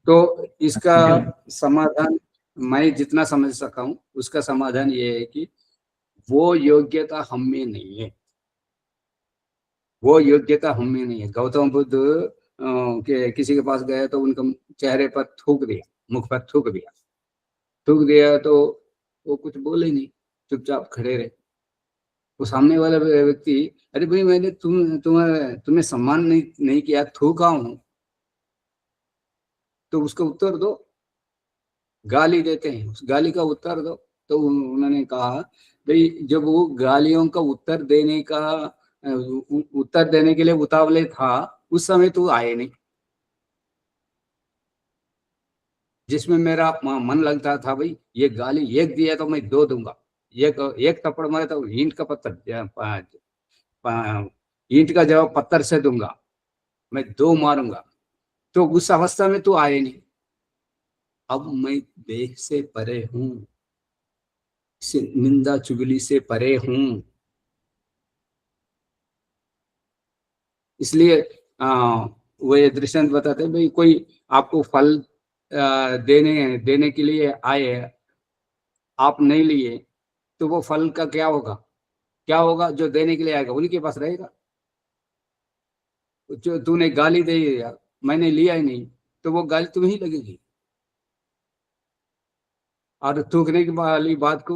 तो इसका क्यों? समाधान मैं जितना समझ सका हूं, उसका समाधान ये है कि वो योग्यता हम में नहीं है। वो योग्यता हम में नहीं है। गौतम बुद्ध के किसी के पास गए तो उनके चेहरे पर थूक दिया, मुख पर थूक दिया। थूक दिया तो वो कुछ बोले नहीं, चुपचाप खड़े रहे। वो सामने वाला व्यक्ति, अरे भाई मैंने तुम्हें सम्मान नहीं किया, थूका हूं, तो उसका उत्तर दो। गाली देते हैं, उस गाली का उत्तर दो। तो उन्होंने कहा, भाई जब वो गालियों का उत्तर देने का उत्तर देने के लिए उतावले था, उस समय तू आए नहीं। जिसमें मेरा मन लगता था, भाई ये गाली एक दिया तो मैं दो दूंगा, एक एक थप्पड़ मारे तो ईंट का पत्थर ईंट का जवाब पत्थर से दूंगा, मैं दो मारूंगा। तो उस अवस्था में तू आए नहीं। अब मैं देह से परे हूं, निंदा चुगली से परे हूं। इसलिए वो ये दृष्टांत बताते हैं, भाई कोई आपको फल देने देने के लिए आए, आप नहीं लिए, तो वो फल का क्या होगा? क्या होगा? जो देने के लिए आएगा उन्हीं के पास रहेगा। जो तूने गाली दे दिया, मैंने लिया ही नहीं, तो वो गाली तुम्हें ही लगेगी। और थूकने की वाली बात को,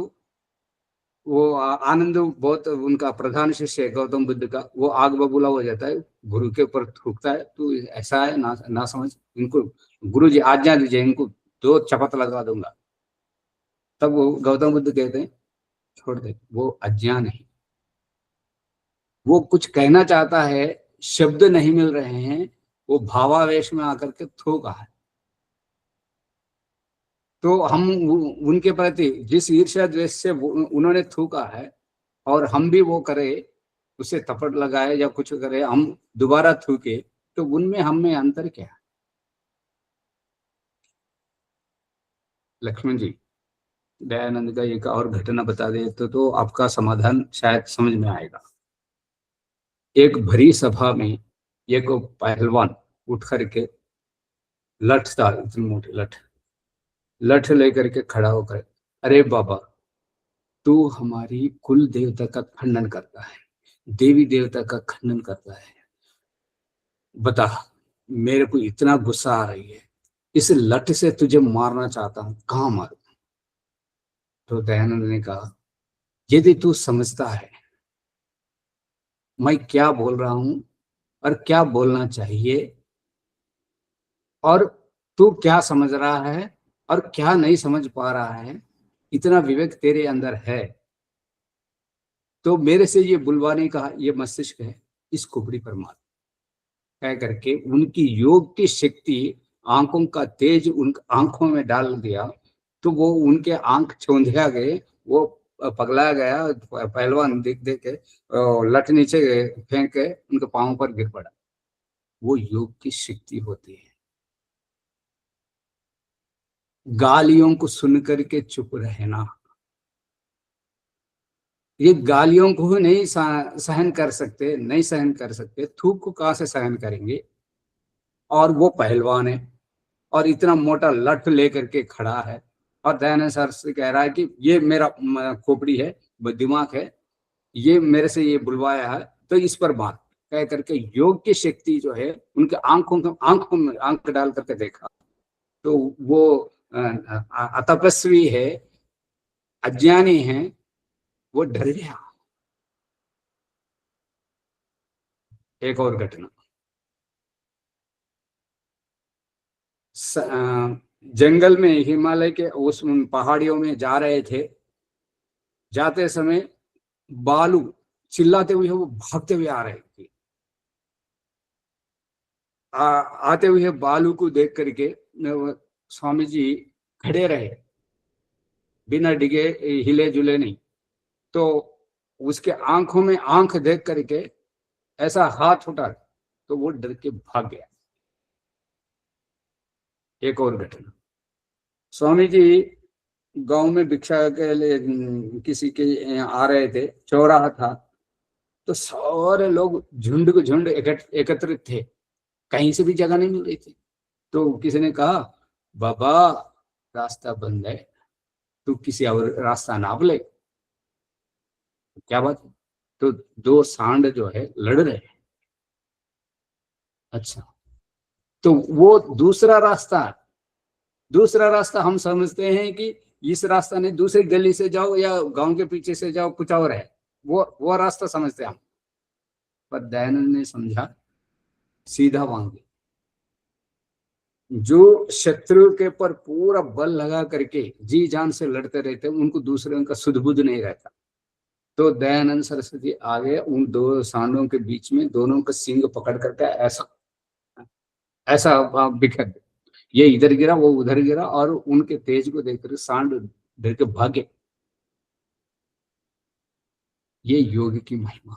वो आनंद बहुत, उनका प्रधान शिष्य है गौतम बुद्ध का, वो आग बबूला हो जाता है, गुरु के ऊपर थूकता है। तो ऐसा है ना समझ इनको, गुरु जी आज्ञा दीजिए, इनको दो चपत लगा दूंगा। तब वो गौतम बुद्ध कहते हैं, छोड़ दे, वो अज्ञान है। वो कुछ कहना चाहता है, शब्द नहीं मिल रहे हैं, वो भावावेश में आकर के थूका है। तो हम उनके प्रति जिस ईर्ष्या द्वेष से उन्होंने थूका है, और हम भी वो करें, उसे थप्पड़ लगाए या कुछ करे, हम दोबारा थूके, तो उनमें हम में अंतर क्या है? लक्ष्मण जी, दयानंद का एक और घटना बता दे तो आपका समाधान शायद समझ में आएगा। एक भरी सभा में एक पहलवान उठ करके, लठ था, इतनी मोटी लठ, लठ लेकर के खड़ा होकर, अरे बाबा, तू हमारी कुल देवता का खंडन करता है, देवी देवता का खंडन करता है, बता, मेरे को इतना गुस्सा आ रही है, इस लठ से तुझे मारना चाहता हूं, कहां मारूं? तो दयानंद ने कहा, यदि तू समझता है मैं क्या बोल रहा हूं और क्या बोलना चाहिए, और तू क्या समझ रहा है और क्या नहीं समझ पा रहा है, इतना विवेक तेरे अंदर है, तो मेरे से ये बुलवाने का ये मस्तिष्क है, इस खोपड़ी पर मार। कह करके उनकी योग की शक्ति, आंखों का तेज उन आंखों में डाल दिया। तो वो उनके आंख चौंधिया गए, वो पगला गया। पहलवान देख देख के लठ नीचे फेंक के उनके पांव पर गिर पड़ा। वो योग की शक्ति होती है। गालियों को सुन करके चुप रहना, ये गालियों को नहीं सहन कर सकते, नहीं सहन कर सकते, थूक को कहां से सहन करेंगे? और वो पहलवान है, और इतना मोटा लठ लेकर के खड़ा है, और दयानंद सर से कह रहा है कि ये मेरा खोपड़ी है, दिमाग है, ये मेरे से ये बुलवाया है, तो इस पर बात कह करके योग की शक्ति जो है उनके आंखों में आंख डाल करके देखा, तो वो अतपस्वी है, अज्ञानी है, वो डर गया। एक और घटना, जंगल में, हिमालय के उस पहाड़ियों में जा रहे थे। जाते समय बालू चिल्लाते हुए वो भागते हुए आ रहे थे। आते हुए बालू को देख करके स्वामी जी खड़े रहे, बिना डिगे, हिले जुले नहीं, तो उसके आंखों में आंख देख करके ऐसा हाथ उठा तो वो डर के भाग गया। एक और घटना, स्वामी जी गांव में भिक्षा के लिए किसी के यहाँ आ रहे थे, चौराहा था, तो सारे लोग झुंड को झुंड एकत्रित थे, कहीं से भी जगह नहीं मिल रही थी। तो किसी ने कहा, बाबा रास्ता बंद है, तू किसी और रास्ता नाप ले। क्या बात है? तो दो सांड जो है लड़ रहे हैं। अच्छा, तो वो दूसरा रास्ता हम समझते हैं कि इस रास्ता नहीं, दूसरी गली से जाओ या गांव के पीछे से जाओ, कुछ और है, वो रास्ता समझते हैं हम। पर दयानंद ने समझा सीधा मांगे। जो शत्रु के पर पूरा बल लगा करके जी जान से लड़ते रहते, उनको दूसरे का सुध बुध नहीं रहता। तो दयानंद सरस्वती आ गए, उन दो सांडों के बीच में दोनों का सिंग पकड़ करके ऐसा ऐसा बिखर, ये इधर गिरा वो उधर गिरा, और उनके तेज को देखकर सांड डर के भागे। ये योग की महिमा,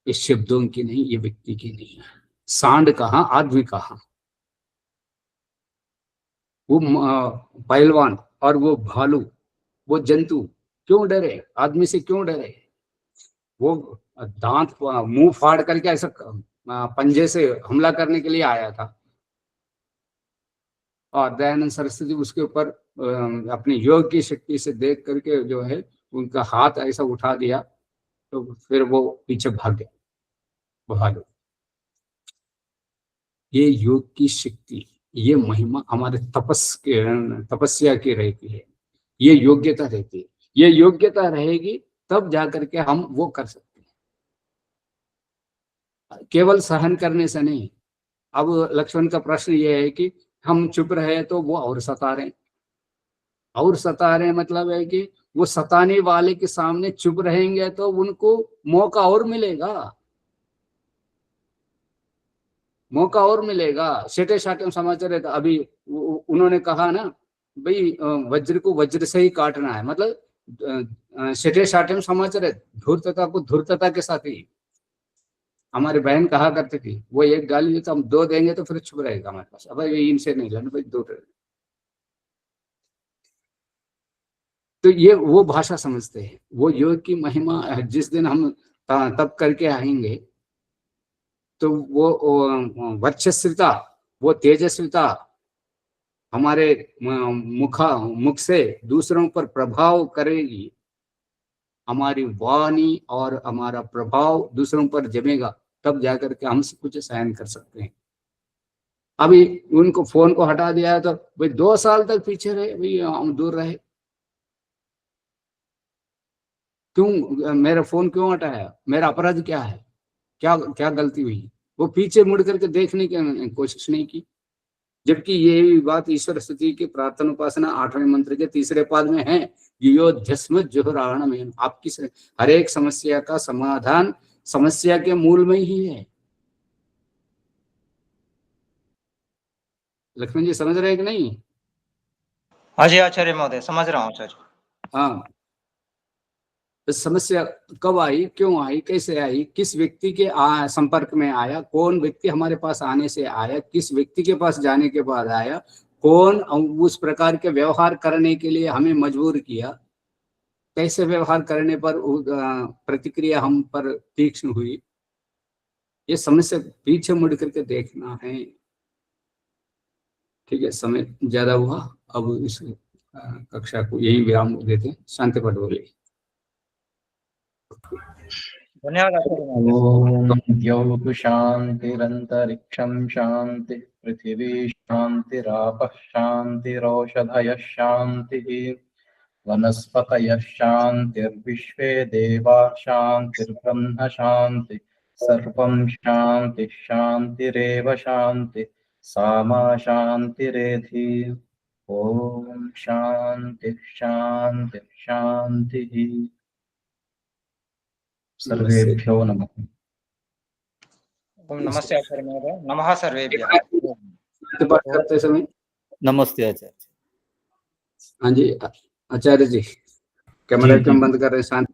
ये शब्दों की नहीं, ये व्यक्ति की नहीं। सांड कहाँ, आदमी कहाँ। वो पहलवान और वो भालू, वो जंतु क्यों डरे, आदमी से क्यों डरे? वो दांत मुंह फाड़ करके ऐसा पंजे से हमला करने के लिए आया था, और दयानंद सरस्वती उसके ऊपर अपनी योग की शक्ति से देख करके जो है उनका हाथ ऐसा उठा दिया, तो फिर वो पीछे भाग गए भालू। ये योग की शक्ति, ये महिमा हमारे तपस्या की रहती है, ये योग्यता रहती है। ये योग्यता रहेगी तब जाकर के हम वो कर सकते हैं, केवल सहन करने से नहीं। अब लक्ष्मण का प्रश्न ये है कि हम चुप रहे तो वो और सता रहे, मतलब है कि वो सताने वाले के सामने चुप रहेंगे तो उनको मौका और मिलेगा, सेटे साटे समाचार है। तो अभी उन्होंने कहा ना भाई, वज्र को वज्र से ही काटना है, मतलब सेटे साटे समाचार है, धूर्तता को धूर्तता के साथ ही। हमारी बहन कहा करती थी, वो एक गाली तो हम दो देंगे तो फिर चुप रहेगा हमारे पास, अब इनसे नहीं लेना भाई, दो। तो ये वो भाषा समझते हैं, वो योग की महिमा। जिस दिन हम तब करके आएंगे तो वो वर्चस्विता, वो तेजस्विता हमारे मुख से दूसरों पर प्रभाव करेगी, हमारी वाणी और हमारा प्रभाव दूसरों पर जमेगा, तब जाकर के हम कुछ सहन कर सकते हैं। अभी उनको फोन को हटा दिया है तो भाई 2 साल तक पीछे रहे, भाई हम दूर रहे, क्यों मेरा फोन क्यों हटाया, मेरा अपराध क्या है, क्या क्या गलती हुई? वो पीछे मुड़ करके देखने की कोशिश नहीं की। जबकि ये बात ईश्वर स्तुति की प्रार्थना उपासना 8वें मंत्र के 3रे पाद में है, योध्यस्म जोहराण में। आपकी हर एक समस्या का समाधान समस्या के मूल में ही है। लक्ष्मण जी समझ रहे हैं कि नहीं? हाँ जी आचार्य महोदय, समझ रहा हूँ आचार्य। हाँ, समस्या कब आई, क्यों आई, कैसे आई, किस व्यक्ति के संपर्क में आया, कौन व्यक्ति हमारे पास आने से आया, किस व्यक्ति के पास जाने के बाद आया, कौन उस प्रकार के व्यवहार करने के लिए हमें मजबूर किया, कैसे व्यवहार करने पर प्रतिक्रिया हम पर तीक्ष्ण हुई, ये समस्या पीछे मुड़ करके देखना है। ठीक है, समय ज्यादा हुआ, अब इस कक्षा को यही विराम देते हैं। शांति पाठ बोलिए। धन्यवाद आचार्य महोदय। ओम द्यौः शान्तिरन्तरिक्षं शान्ति पृथिवी शान्तिरापः शान्तिरौषधयः शान्तिः वनस्पतयः शान्तिर्विश्वे देवाः शान्तिर्ब्रह्म शान्ति सर्वं शान्तिः शान्तिरेव शान्ति सामा शान्तिरेधि। ओम शान्तिः शान्तिः शान्तिः। सर्वेभ्यो नमः। ओम नमस्ते आचार्य महोदय। नमः सर्वेभ्यः। पाठ करते समय नमस्ते आचार्य। हाँ जी आचार्य जी, कैमरा जी, क्यों जी। बंद कर रहे हैं? शांत